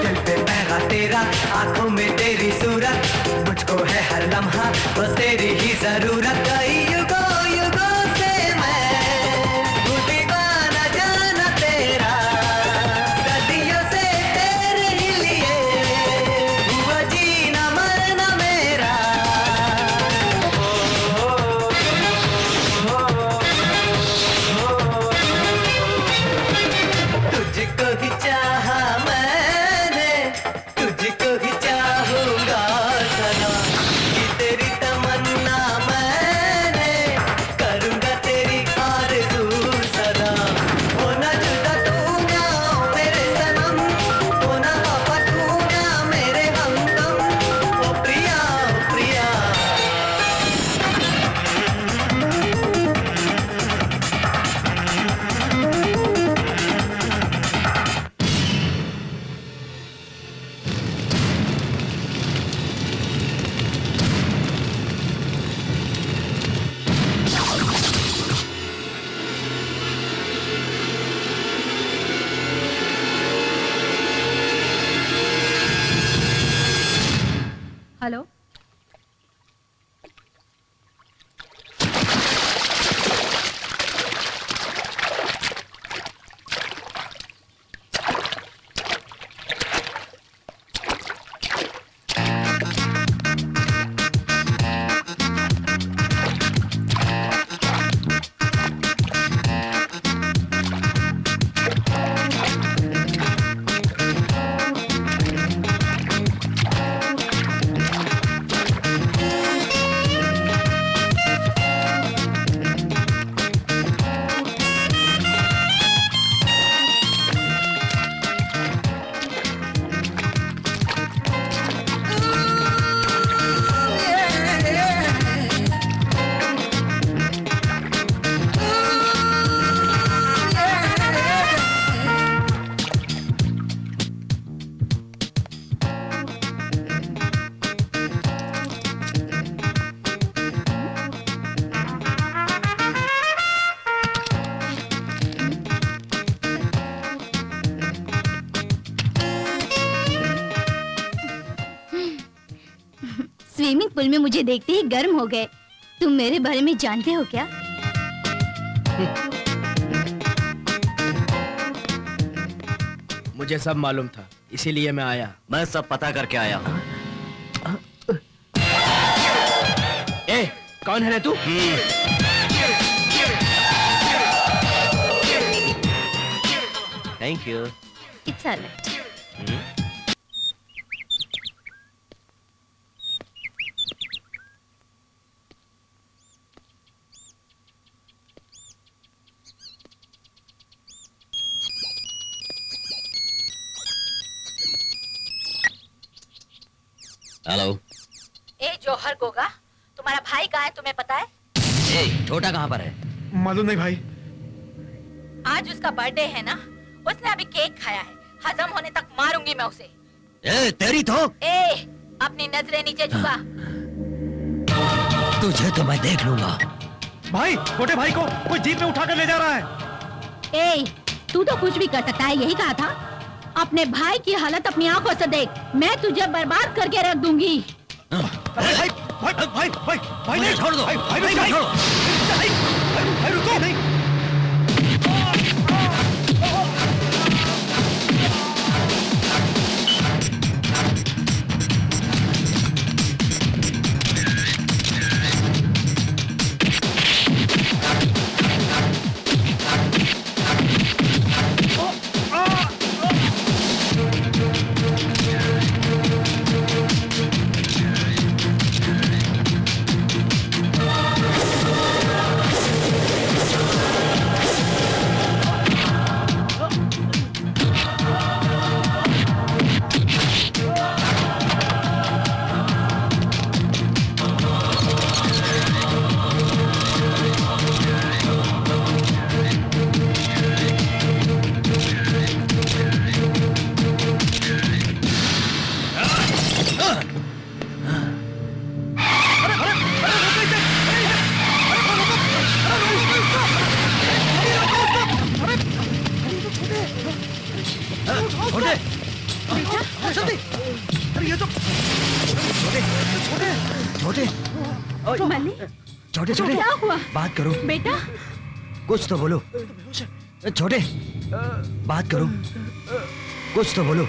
दिल पे पहरा तेरा, आंखों में तेरी सूरत, मुझको है हर लम्हा बस तेरी ही जरूरत। कई युगों से मैं हूँ दीवाना जाना तेरा, सदियों से तेरे ही लिए हुआ जीना मरना मेरा। तुझको ही चाहा मैंने, तुझको ही चाहूंगा सदा, कि तेरी तमन्ना मैंने करूंगा तेरी आरज़ू सदा। होना जुदा तू ना मेरे सनम, होना वफा तू ना मेरे हमदम, ओ प्रिया ओ प्रिया। हेलो, स्विमिंग पूल में मुझे देखते ही गर्म हो गए। तुम मेरे बारे में जानते हो क्या? मुझे सब मालूम था, इसीलिए मैं आया। मैं सब पता करके आया हूँ। ए, कौन है रे तू? Thank you. It's alright. Hello. ए जौहर गोगा, तुम्हारा भाई कहाँ है तुम्हें पता है? ए, छोटा कहाँ पर है? मालूम नहीं भाई। आज उसका बर्थडे है ना, उसने अभी केक खाया है, हजम होने तक मारूंगी मैं उसे। ए, तेरी तो। ए, अपनी नजरें नीचे झुका। तुझे तो मैं देख लूंगा। भाई, छोटे भाई को कोई जीप में उठाकर ले जा रहा है। ए, तू तो कुछ भी कर सकता है, यही कहा था। अपने भाई की हालत अपनी आंखों से देख, मैं तुझे बर्बाद करके रख दूंगी। भाई भाई भाई भाई भाई भाई मुझे छोड़ दो। भाई भाई मुझे भाई छोड़ो। भाई रुको नहीं। छोटे मल्लिक, छोटे छोटे क्या हुआ बात करो, बेटा? कुछ तो बोलो। छोटे बात करो, कुछ तो बोलो।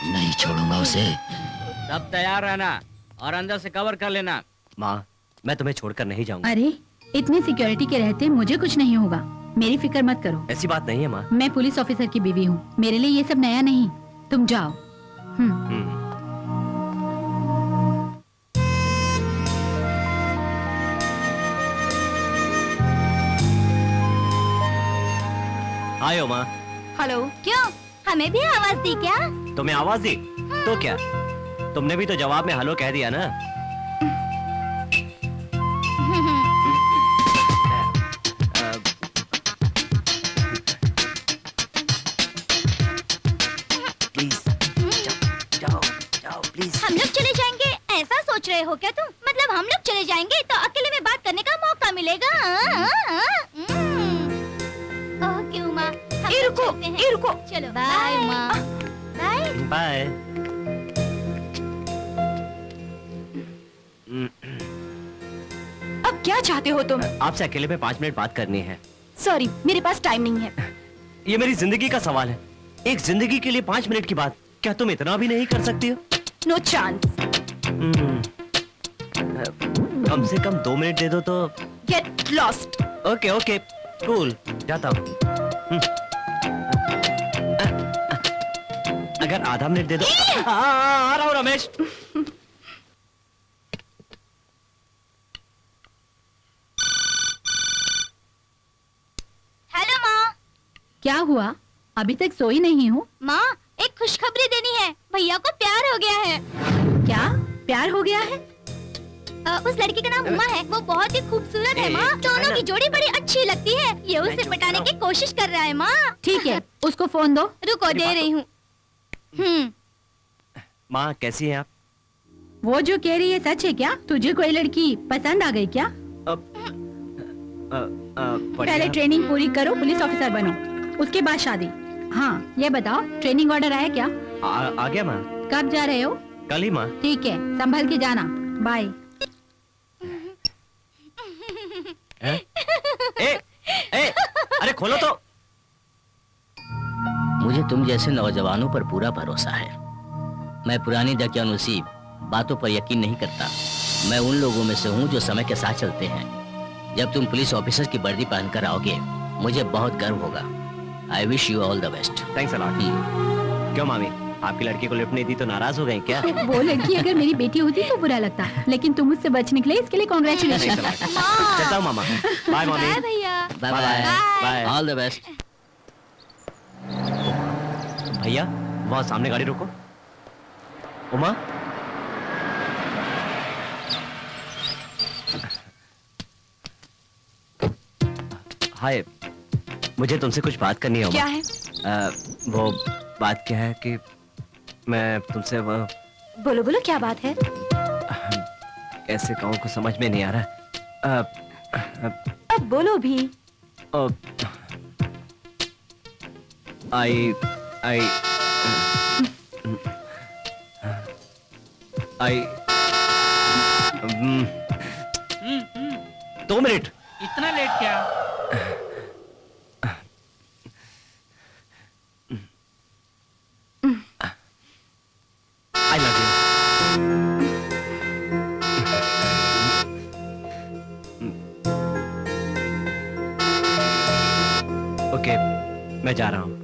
नहीं छोड़ूंगा उसे। सब तैयार रहना और अंदर से कवर कर लेना। माँ, मैं तुम्हें छोड़कर नहीं जाऊंगा। अरे इतनी सिक्योरिटी के रहते मुझे कुछ नहीं होगा, मेरी फिक्र मत करो। ऐसी बात नहीं है माँ। मैं पुलिस ऑफिसर की बीवी हूँ, मेरे लिए ये सब नया नहीं। तुम जाओ। आयो माँ। हेलो। क्यों, हमें भी आवाज दी क्या? तुम्हें आवाज दी तो क्या, तुमने भी तो जवाब में हेलो कह दिया ना। हम लोग चले जाएंगे ऐसा सोच रहे हो क्या तुम? मतलब हम लोग चले जाएंगे तो अकेले में बात करने का मौका मिलेगा। ओके उमा, हम लोग चलते हैं। रुको। चलो बाय उमा। बाय। बाय। अब क्या चाहते हो तुम? आपसे अकेले में 5 मिनट बात करनी है। सॉरी, मेरे पास टाइम नहीं है। ये मेरी जिंदगी का सवाल है, एक जिंदगी के लिए 5 मिनट की बात, क्या तुम इतना भी नहीं कर सकती हो? No chance. कम से कम 2 मिनट दे दो तो। Get lost. Okay okay cool, जाता हूँ। अगर आधा मिनट दे दो। आ रहा हूँ रमेश। हेलो माँ। क्या हुआ, अभी तक सोई नहीं हूँ? माँ, एक खुशखबरी देनी है, भैया को प्यार हो गया है। क्या प्यार हो गया है? उस लड़की का नाम उमा है, वो बहुत ही खूबसूरत है माँ। दोनों की जोड़ी बड़ी अच्छी लगती है, ये उसे पटाने की कोशिश कर रहा है माँ। ठीक है, उसको फोन दो। रुको, दे रही हूँ। माँ कैसी हैं आप? वो जो कह रही है सच है क्या? तुझे कोई लड़की पसंद आ गई क्या? पहले ट्रेनिंग पूरी करो, पुलिस ऑफिसर बनो, उसके बाद शादी। हाँ ये बताओ, ट्रेनिंग ऑर्डर आया क्या? आ गया माँ। कब जा रहे हो? कल ही माँ। ठीक है, संभल के जाना। बाय। अरे खोलो तो। मुझे तुम जैसे नौजवानों पर पूरा भरोसा है। मैं पुरानी दकियानुसी बातों पर यकीन नहीं करता। मैं उन लोगों में से हूँ जो समय के साथ चलते हैं। जब तुम पुलिस ऑफिसर की वर्दी पहनकर आओगे, मुझे बहुत गर्व होगा। I wish you all the best. Thanks a lot. क्यों मामी, आपकी लड़की को लिफ्ट नहीं दी तो नाराज हो गए क्या? वो लड़की अगर मेरी बेटी होती तो बुरा लगता, लेकिन तुम मुझसे बच निकले, इसके लिए कॉन्ग्रेचुलेशन। चलता हूँ मामा। बाय मामी। बाय भैया। Bye bye. Bye. All the best. भैया वहाँ सामने गाड़ी रोको। उमा, हाय, मुझे तुमसे कुछ बात करनी है उमा। क्या है? वो बात क्या है कि मैं तुमसे वो बोलो बोलो, क्या बात है? कैसे कहूँ, कुछ समझ में नहीं आ रहा। अब बोलो भी। आई 2 मिनट। इतना लेट क्या? I love you. ओके, मैं जा रहा हूँ।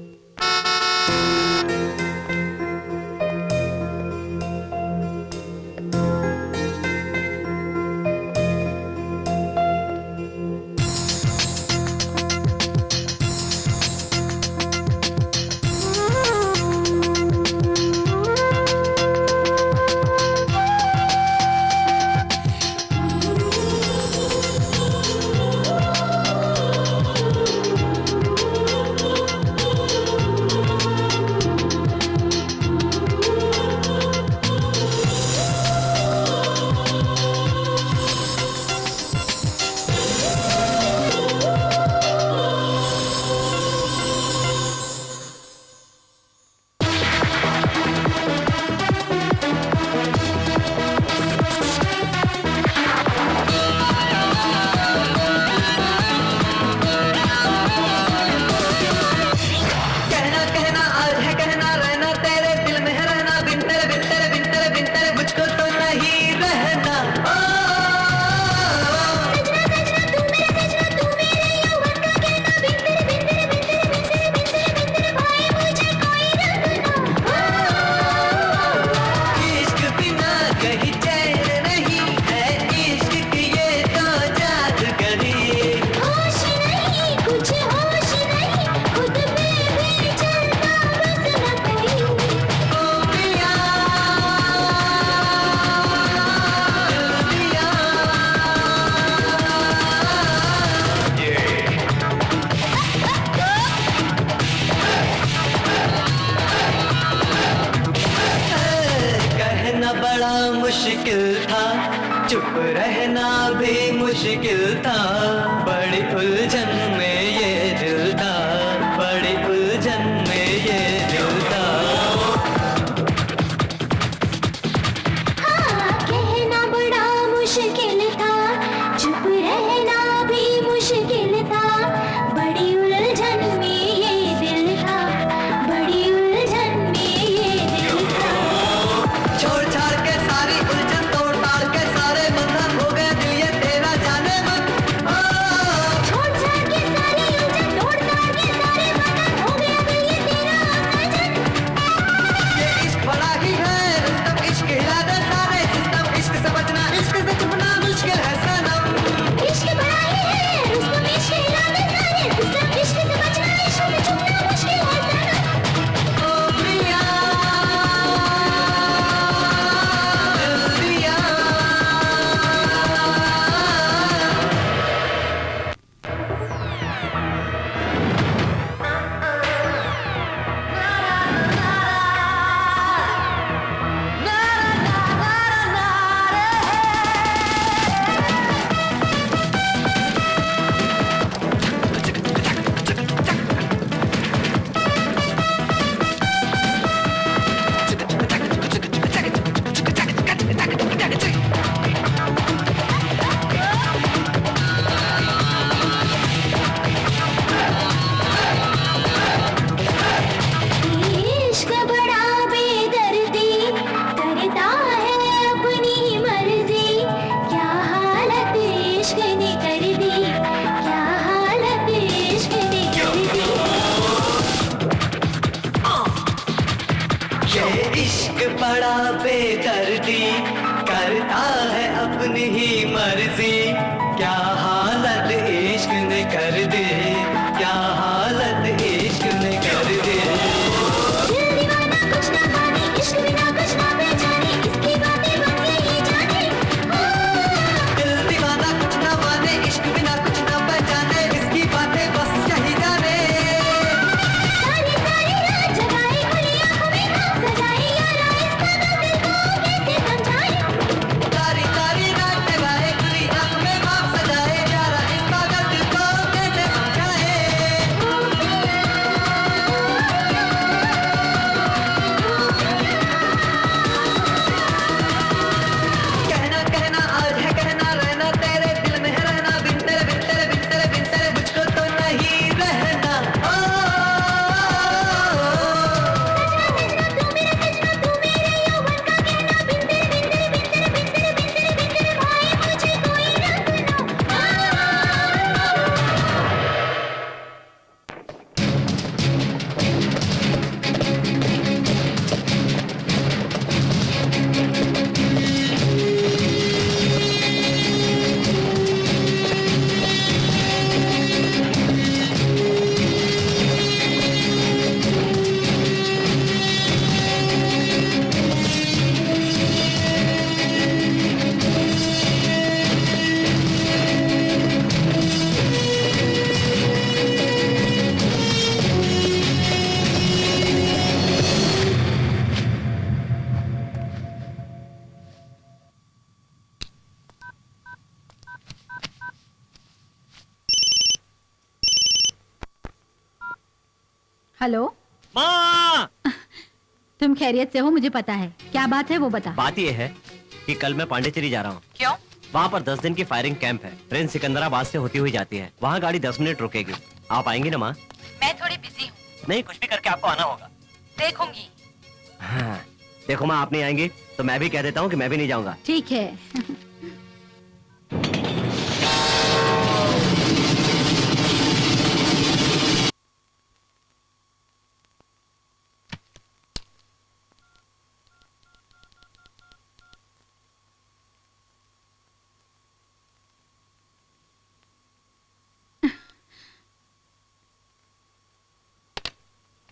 मुश्किल था, चुप रहना भी मुश्किल था, बड़ी उलझन में ये दिल था, बड़ी उलझन में ये दिल था। हाँ, कहना बड़ा मुश्किल था, चुप रहना भी मुश्किल था, बड़ी उलझन में ये दिल था, बड़ी उलझन में ये दिल था। छोड़ छाड़ के सारी उलझन, तोड़ ताड़ के सारे बंधन, हो गए दिल ये तेरा जाने मन। छोड़ छाड़ के सारी उलझन, तोड़ ताड़ के सारे बंधन, हो गया दिल ये तेरा सजन। ये इश्क बड़ा ही है, रुस्तम इश्क हिला दे सारे सिस्टम, इश्क से बचना इश्क से छुपना मुश्किल है सनम। इश्क बड़ा ही है, रुस्तम इश्क हिला दे सारे सिस्टम, इश्क से बचना इश्क से छुपना मुश्किल है सनम। ओ पिया, दिल दिया। इश्क बड़ा बेदर्दी, करता है अपनी मर्जी, क्या हालत इश्क ने कर दी, क्या हालत इश्क ने कर दी। ये इश्क बड़ा बेदर्दी, करता है अपनी ही मर्जी, क्या हालत इश्क ने कर दी, क्या हालत इश्क ने कर दी। दिल दीवाना कुछ ना माने, इश्क बिना कुछ ना पहचाने, इसकी बातें बस यही जाने। दिल दीवाना कुछ ना माने, इश्क बिना कुछ ना पहचाने, इसकी बातें बस यही जाने। सारी सारी रात जगाए, खुली आंखों में ख्वाब सजाए, यारा इस पागल दिल को कैसे समझाए। सारी सारी रात जगाए, खुली आंख में ख्वाब सजाए, प्यारा इस पागल दिल को कैसे समझाए। कहना कहना आज है कहना, रहना तेरे दिल में है रहना, बिन तेरे बिन तेरे बिन तेरे बिन तेरे मुझको तो नहीं रहना। सजना तू मेरा सजना, तू मेरे यौवन का कहना, बिन तेरे बिन तेरे बिन तेरे बिन तेरे बिन तेरे बिन तेरे भाई मुझे कोई ना हेलो, माँ! तुम खैरियत से हो? मुझे पता है, क्या बात है वो बता। बात ये है कि कल मैं पांडिचेरी जा रहा हूँ। क्यों? वहाँ पर 10 दिन की फायरिंग कैंप है। ट्रेन सिकंदराबाद से होती हुई जाती है। वहाँ गाड़ी 10 मिनट रुकेगी। आप आएंगी ना माँ? मैं थोड़ी बिजी हूँ। नहीं, कुछ भी करके आपको आना होगा। देखूंगी। हाँ, देखो माँ, आप नहीं आएंगी तो मैं भी कह देता हूँ कि मैं भी नहीं जाऊंगा। ठीक है।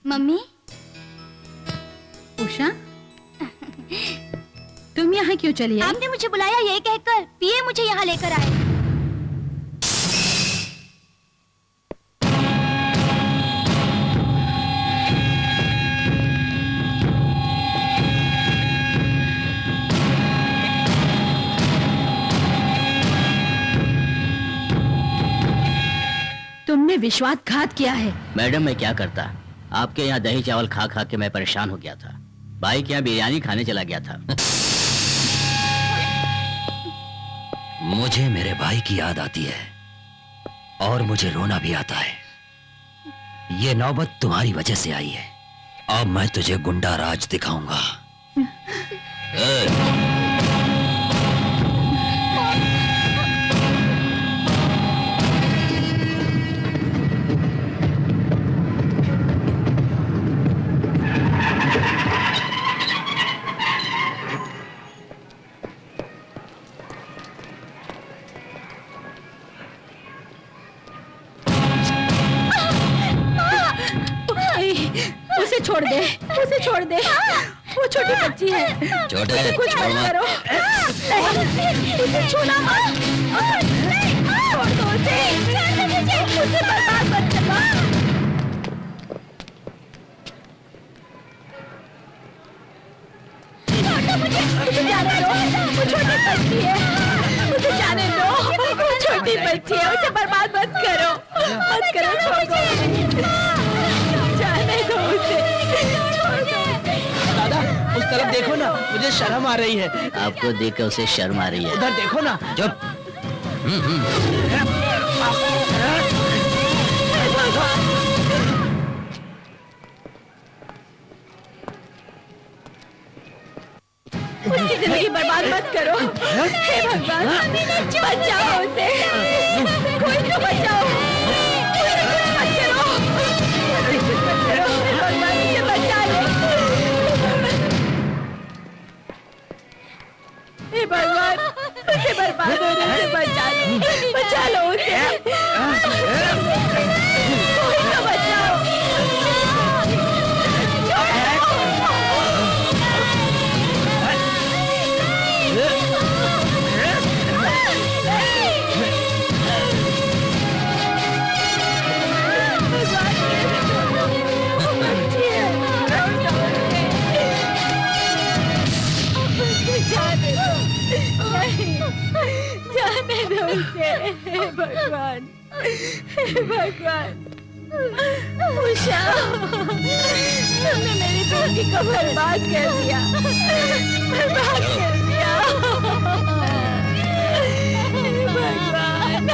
मम्मी, उषा, तुम यहाँ क्यों चली आई? आपने मुझे बुलाया ये कहकर पिए मुझे यहाँ लेकर आए। तुमने विश्वासघात किया है। मैडम मैं क्या करता, आपके यहाँ दही चावल खा खा के मैं परेशान हो गया था। भाई के यहाँ बिरयानी खाने चला गया था। मुझे मेरे भाई की याद आती है और मुझे रोना भी आता है। ये नौबत तुम्हारी वजह से आई है। अब मैं तुझे गुंडा राज दिखाऊंगा। उसे छोड़ दे, उसे छोड़ दे। वो छोटी बच्ची है। छोटे कुछ मत करो। नहीं, उसे छूना मत। छोड़ दो उसे। उसे बर्बाद मत करना। उसे जाने दो। वो छोटी बच्ची है। उसे जाने दो। वो छोटी बच्ची है। उसे बर्बाद मत करो। मत करो, छोड़ दो। जाने दो उसे। छोड़ दो उसे। दादा उस तरफ देखो ना, मुझे शर्म आ रही है। आपको देख कर उसे शर्म आ रही है। उधर देखो ना। चुप। उसकी जिंदगी बर्बाद मत करो। हे भगवान, बचाओ उसे। कोई तो बचाओ। मत करो। हे भगवान, उसे बचा लो। हे भगवान, उसे बर्बाद होने से बचा लो। बचा लो उसे। कोई तो बचाओ। जाने दो उसे। हे भगवान, हे भगवान। उषा, तुमने मेरी बेटी को बर्बाद कर दिया। बर्बाद कर दिया। हे भगवान।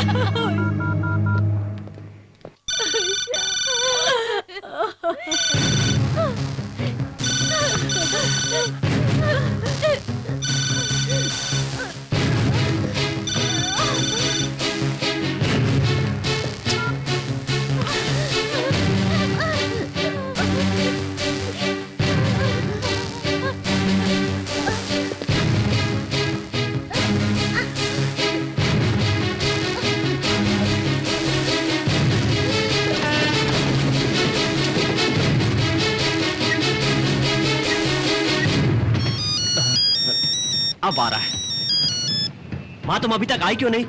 अब आ रहा है। माँ तुम अभी तक आई क्यों नहीं?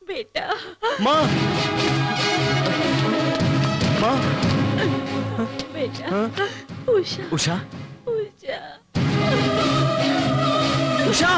बेटा। माँ, माँ। बेटा। उषा। उषा, उषा। उषा।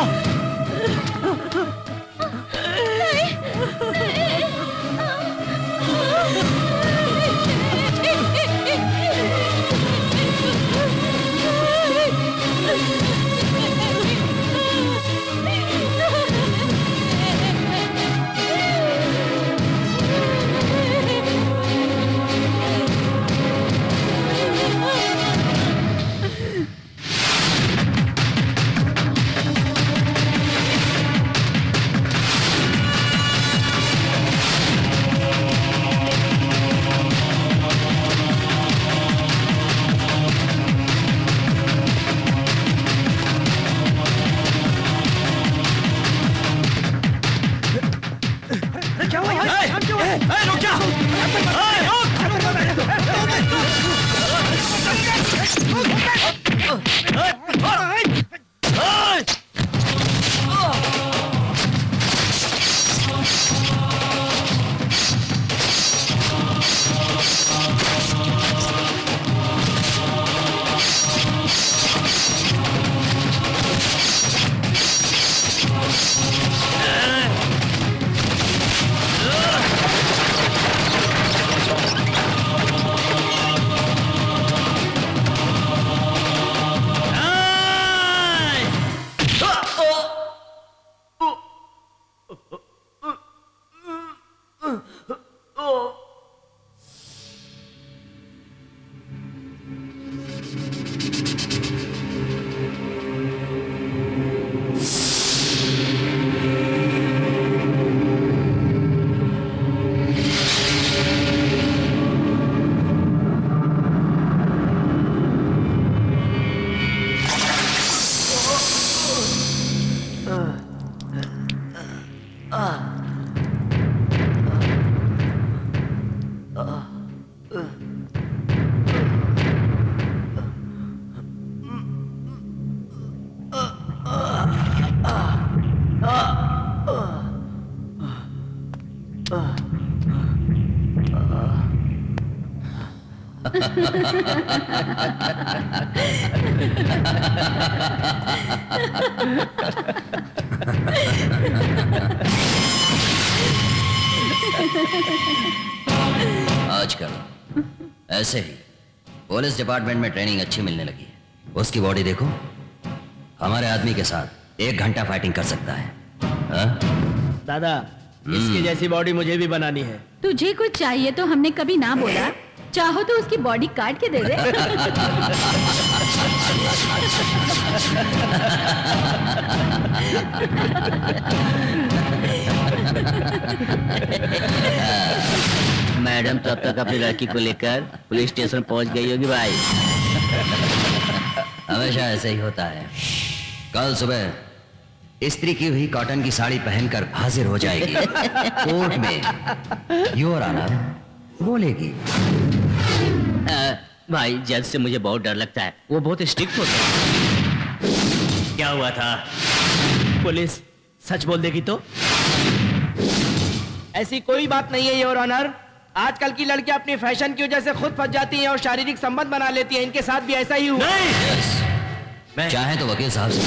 आजकल ऐसे ही पुलिस डिपार्टमेंट में ट्रेनिंग अच्छी मिलने लगी है। उसकी बॉडी देखो, हमारे आदमी के साथ 1 घंटा फाइटिंग कर सकता है। हाँ? दादा, इसकी जैसी बॉडी मुझे भी बनानी है। तुझे कुछ चाहिए तो हमने कभी ना बोला। चाहो तो उसकी बॉडी काट के दे दे। मैडम तो अब तक अपनी लड़की को लेकर पुलिस स्टेशन पहुंच गई होगी भाई। हमेशा ऐसे ही होता है। कल सुबह स्त्री की हुई कॉटन की साड़ी पहनकर हाजिर हो जाएगी कोर्ट में। योर ऑनर बोलेगी। भाई जज से मुझे बहुत डर लगता है, वो बहुत स्ट्रिक्ट होता है। क्या हुआ था? पुलिस सच बोल देगी तो? ऐसी कोई बात नहीं है योर ऑनर। आजकल की लड़कियां अपनी फैशन की वजह से खुद फंस जाती हैं और शारीरिक संबंध बना लेती हैं। इनके साथ भी ऐसा ही हुआ। मैं चाहे तो वकील साहब से।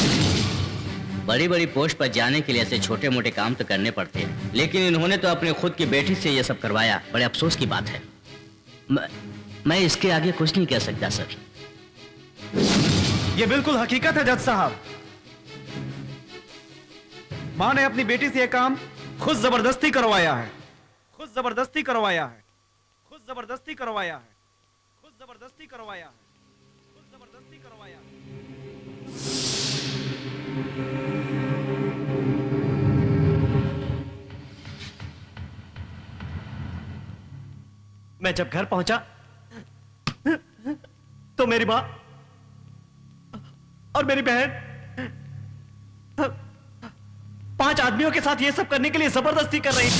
बड़ी बड़ी पोस्ट पर जाने के लिए ऐसे छोटे मोटे काम तो करने पड़ते हैं, लेकिन इन्होंने तो अपने खुद की बेटी से ये सब करवाया। बड़े अफसोस की बात है। मैं इसके आगे कुछ नहीं कह सकता सर। ये बिल्कुल हकीकत है जज साहब। माँ ने अपनी बेटी से यह काम खुद जबरदस्ती करवाया है। खुद जबरदस्ती करवाया है। खुद जबरदस्ती करवाया है। खुद जबरदस्ती करवाया है। खुद जबरदस्ती करवाया है। मैं जब घर पहुंचा तो मेरी मां और मेरी बहन 5 आदमियों के साथ ये सब करने के लिए जबरदस्ती कर रही थी।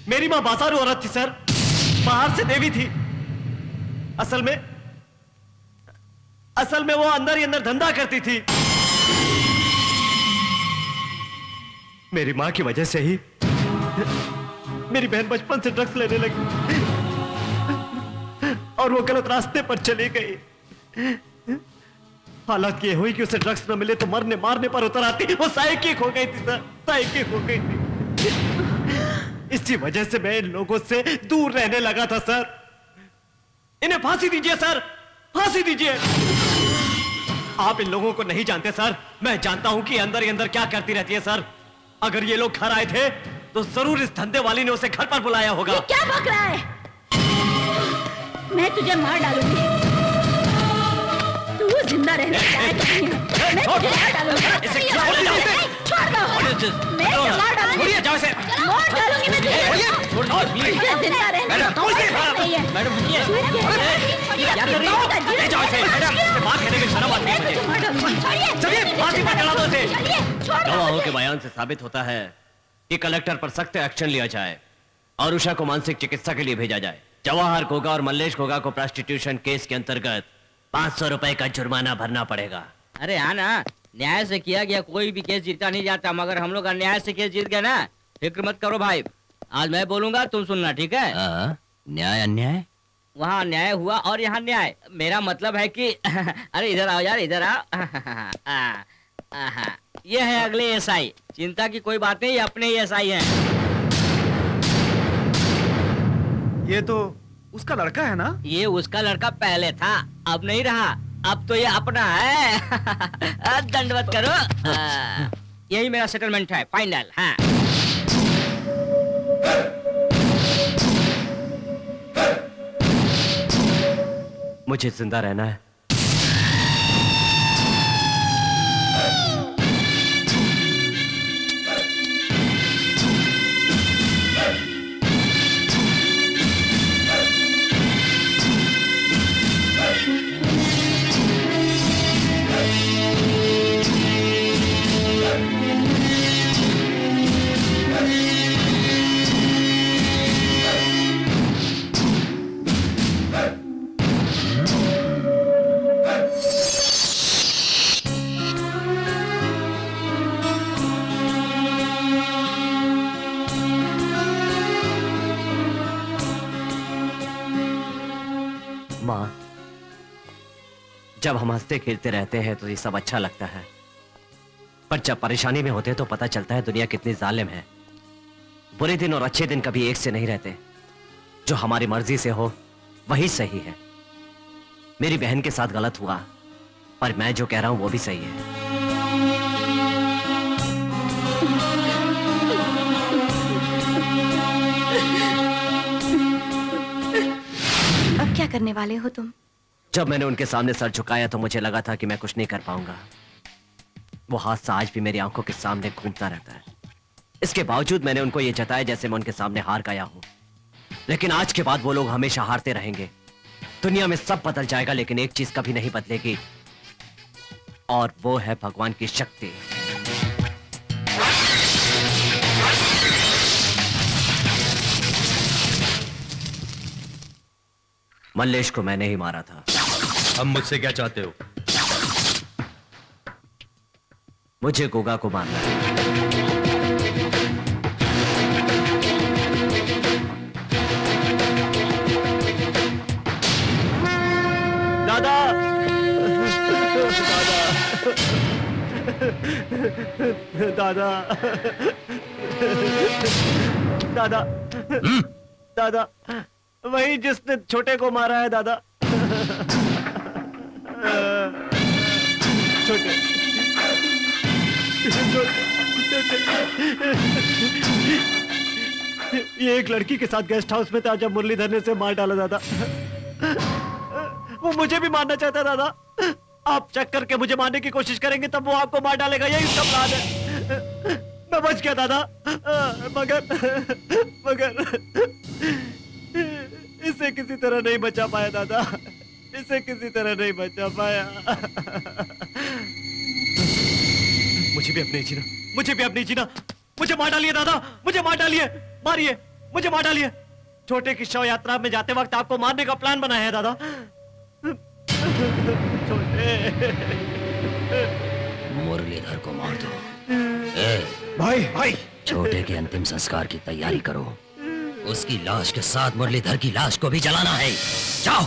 मेरी मां बाजारू औरत थी सर, बाहर से देवी थी। असल में वो अंदर ही अंदर धंधा करती थी। मेरी मां की वजह से ही मेरी बहन बचपन से ड्रग्स लेने लगी और वो गलत रास्ते पर चली गई। हालत ये हुई कि उसे ड्रग्स न मिले तो मरने मारने पर उतर आती। वो साइकिक हो गई थी सर, साइकिक हो गई थी। इसी वजह से मैं इन लोगों से दूर रहने लगा था सर। इन्हें फांसी दीजिए सर, फांसी दीजिए। आप इन लोगों को नहीं जानते सर, मैं जानता हूं कि अंदर ही अंदर क्या करती रहती है सर। अगर ये लोग घर आए थे तो जरूर इस धंधे वाली ने उसे घर पर बुलाया होगा। ये क्या बक रहा है? मैं तुझे मार डालूंगी। तू जिंदा रहना चाहे तो नहीं। मैं तुझे मार डालूंगी। छोड़ दो। मैं तुझे मार डालूंगी। मार डालूंगी मैं तुझे। तुझे जिंदा रहना नहीं है। मैडम गवाहों के बयान से साबित होता है कि कलेक्टर पर सख्त एक्शन लिया जाए और उषा को मानसिक चिकित्सा के लिए भेजा जाए। जवाहर घोगा और मल्लेश घोगा को प्रोस्टिट्यूशन केस के अंतर्गत 500 रुपए का जुर्माना भरना पड़ेगा। अरे हाँ ना, न्याय से किया गया कोई भी केस जीता नहीं जाता, मगर हम लोग अन्याय से केस जीत गए ना। फिक्र मत करो भाई, आज मैं बोलूंगा तुम सुनना, ठीक है? न्याय अन्याय वहाँ न्याय हुआ और यहाँ न्याय। मेरा मतलब है कि अरे इधर आओ यार, इधर आओ। ये है अगले एसआई। चिंता की कोई बात नहीं, ये अपने ही एसआई हैं। ये तो उसका लड़का है ना? ये उसका लड़का पहले था, अब नहीं रहा। अब तो ये अपना है। दंडवत करो। यही मेरा सेटलमेंट है, फाइनल। हाँ, मुझे जिंदा रहना है। जब हम हंसते खेलते रहते हैं तो ये सब अच्छा लगता है, पर जब परेशानी में होते हैं तो पता चलता है दुनिया कितनी जालिम है। बुरे दिन और अच्छे दिन कभी एक से नहीं रहते। जो हमारी मर्जी से हो वही सही है। मेरी बहन के साथ गलत हुआ, पर मैं जो कह रहा हूं वो भी सही है। अब क्या करने वाले हो तुम? जब मैंने उनके सामने सर झुकाया तो मुझे लगा था कि मैं कुछ नहीं कर पाऊंगा। वो हादसा आज भी मेरी आंखों के सामने घूमता रहता है। इसके बावजूद मैंने उनको ये जताया जैसे मैं उनके सामने हार गया हूं। लेकिन आज के बाद वो लोग हमेशा हारते रहेंगे। दुनिया में सब बदल जाएगा लेकिन एक चीज कभी नहीं बदलेगी, और वो है भगवान की शक्ति। मल्लेश को मैंने ही मारा था। अब मुझसे क्या चाहते हो? मुझे गोगा को मारना है। दादा, दादा, दादा, दादा, वही जिसने छोटे को मारा है दादा। छोटे, ये एक लड़की के साथ गेस्ट हाउस में था जब मुरलीधर ने उसे मार डाला दादा। वो मुझे भी मारना चाहता दादा। आप चेक करके मुझे मारने की कोशिश करेंगे तब वो आपको मार डालेगा, यही उसका प्लान है। मैं बच गया दादा, मगर इसे किसी तरह नहीं बचा पाया दादा, इसे किसी तरह नहीं बचा पाया। मुझे भी अपने जीना, मुझे भी अपनी जीना। मुझे मार डालिए दादा, मुझे मार डालिए, मारिए, मुझे मार डालिए। छोटे की शव यात्रा में जाते वक्त आपको मारने का प्लान बनाया है दादा। छोटे, मुरलीधर को मार दो। भाई भाई, छोटे के अंतिम संस्कार की तैयारी करो। उसकी लाश के साथ मुरलीधर की लाश को भी जलाना है। जाओ।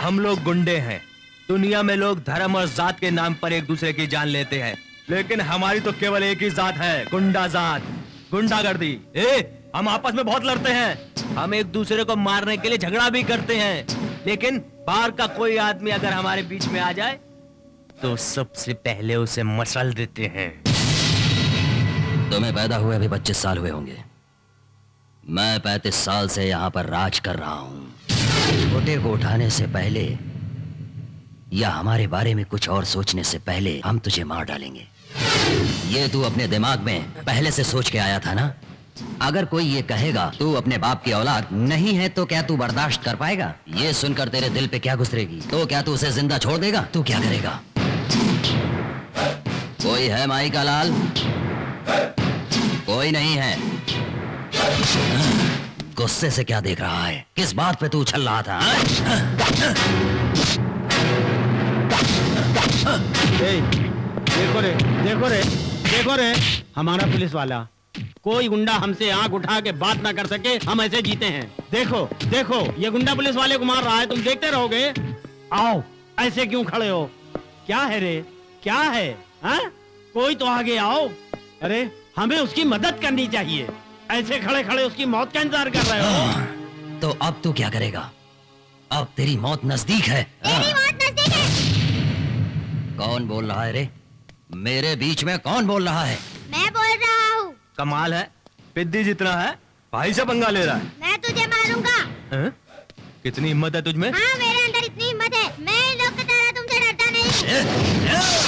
हम लोग गुंडे हैं। दुनिया में लोग धर्म और जात के नाम पर एक दूसरे की जान लेते हैं, लेकिन हमारी तो केवल एक ही जात है, गुंडा जात, गुंडागर्दी। हम आपस में बहुत लड़ते हैं, हम एक दूसरे को मारने के लिए झगड़ा भी करते हैं, लेकिन बाहर का कोई आदमी अगर हमारे बीच में आ जाए तो सबसे पहले उसे मसल देते हैं। तुम्हें पैदा हुए अभी 25 साल हुए होंगे। मैं 35 साल से यहां पर राज कर रहा हूं। छोटे को उठाने से पहले या हमारे बारे में कुछ और सोचने से पहले हम तुझे मार डालेंगे। ये तू अपने दिमाग में पहले से सोच के आया था ना? अगर कोई ये कहेगा तू अपने बाप की औलाद नहीं है तो क्या तू बर्दाश्त कर पाएगा? ये सुनकर तेरे दिल पे क्या गुजरेगी? तो क्या तू उसे जिंदा छोड़ देगा? तू क्या करेगा? कोई है माई का लाल? कोई नहीं है। गुस्से से क्या देख रहा है? किस बात पे तू उछल रहा था? देखो रे, देखो रे, देखो रे, हमारा पुलिस वाला। कोई गुंडा हमसे आंख उठा के बात ना कर सके, हम ऐसे जीते हैं। देखो देखो, ये गुंडा पुलिस वाले को मार रहा है, तुम देखते रहोगे? आओ, ऐसे क्यों खड़े हो? क्या है रे, क्या है? हा? कोई तो आगे आओ। अरे हमें उसकी मदद करनी चाहिए, ऐसे खड़े खड़े उसकी मौत का इंतजार कर रहे हो। तो अब तू क्या करेगा? अब तेरी मौत नजदीक है। तेरी मौत नजदीक है। कौन बोल रहा है रे? मेरे बीच में कौन बोल रहा है? मैं बोल रहा हूँ। कमाल है, पिद्दी जितना है भाई से पंगा ले रहा है। मैं तुझे मारूंगा। कितनी हिम्मत है तुझमें? हाँ, मेरे अंदर इतनी हिम्मत है। मैं इन लोग की तरह तुमसे डरता नहीं।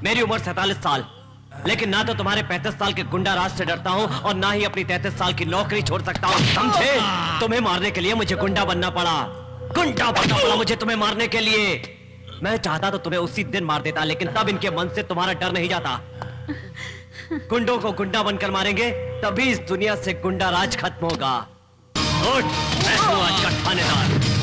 मेरी उम्र 47 साल, लेकिन ना तो तुम्हारे 35 साल के गुंडा राज से डरता हूँ और ना ही अपनी 33 साल की नौकरी छोड़ सकता हूँ, समझे? तुम्हें मारने के लिए मुझे गुंडा बनना पड़ा, गुंडा बनना पड़ा मुझे तुम्हें मारने के लिए। मैं चाहता तो तुम्हें उसी दिन मार देता, लेकिन तब इनके मन से तुम्हारा डर नहीं जाता। गुंडों को गुंडा बनकर मारेंगे तभी इस दुनिया से गुंडा राज खत्म होगा। उठ, मैं हूँ आज का थानेदार।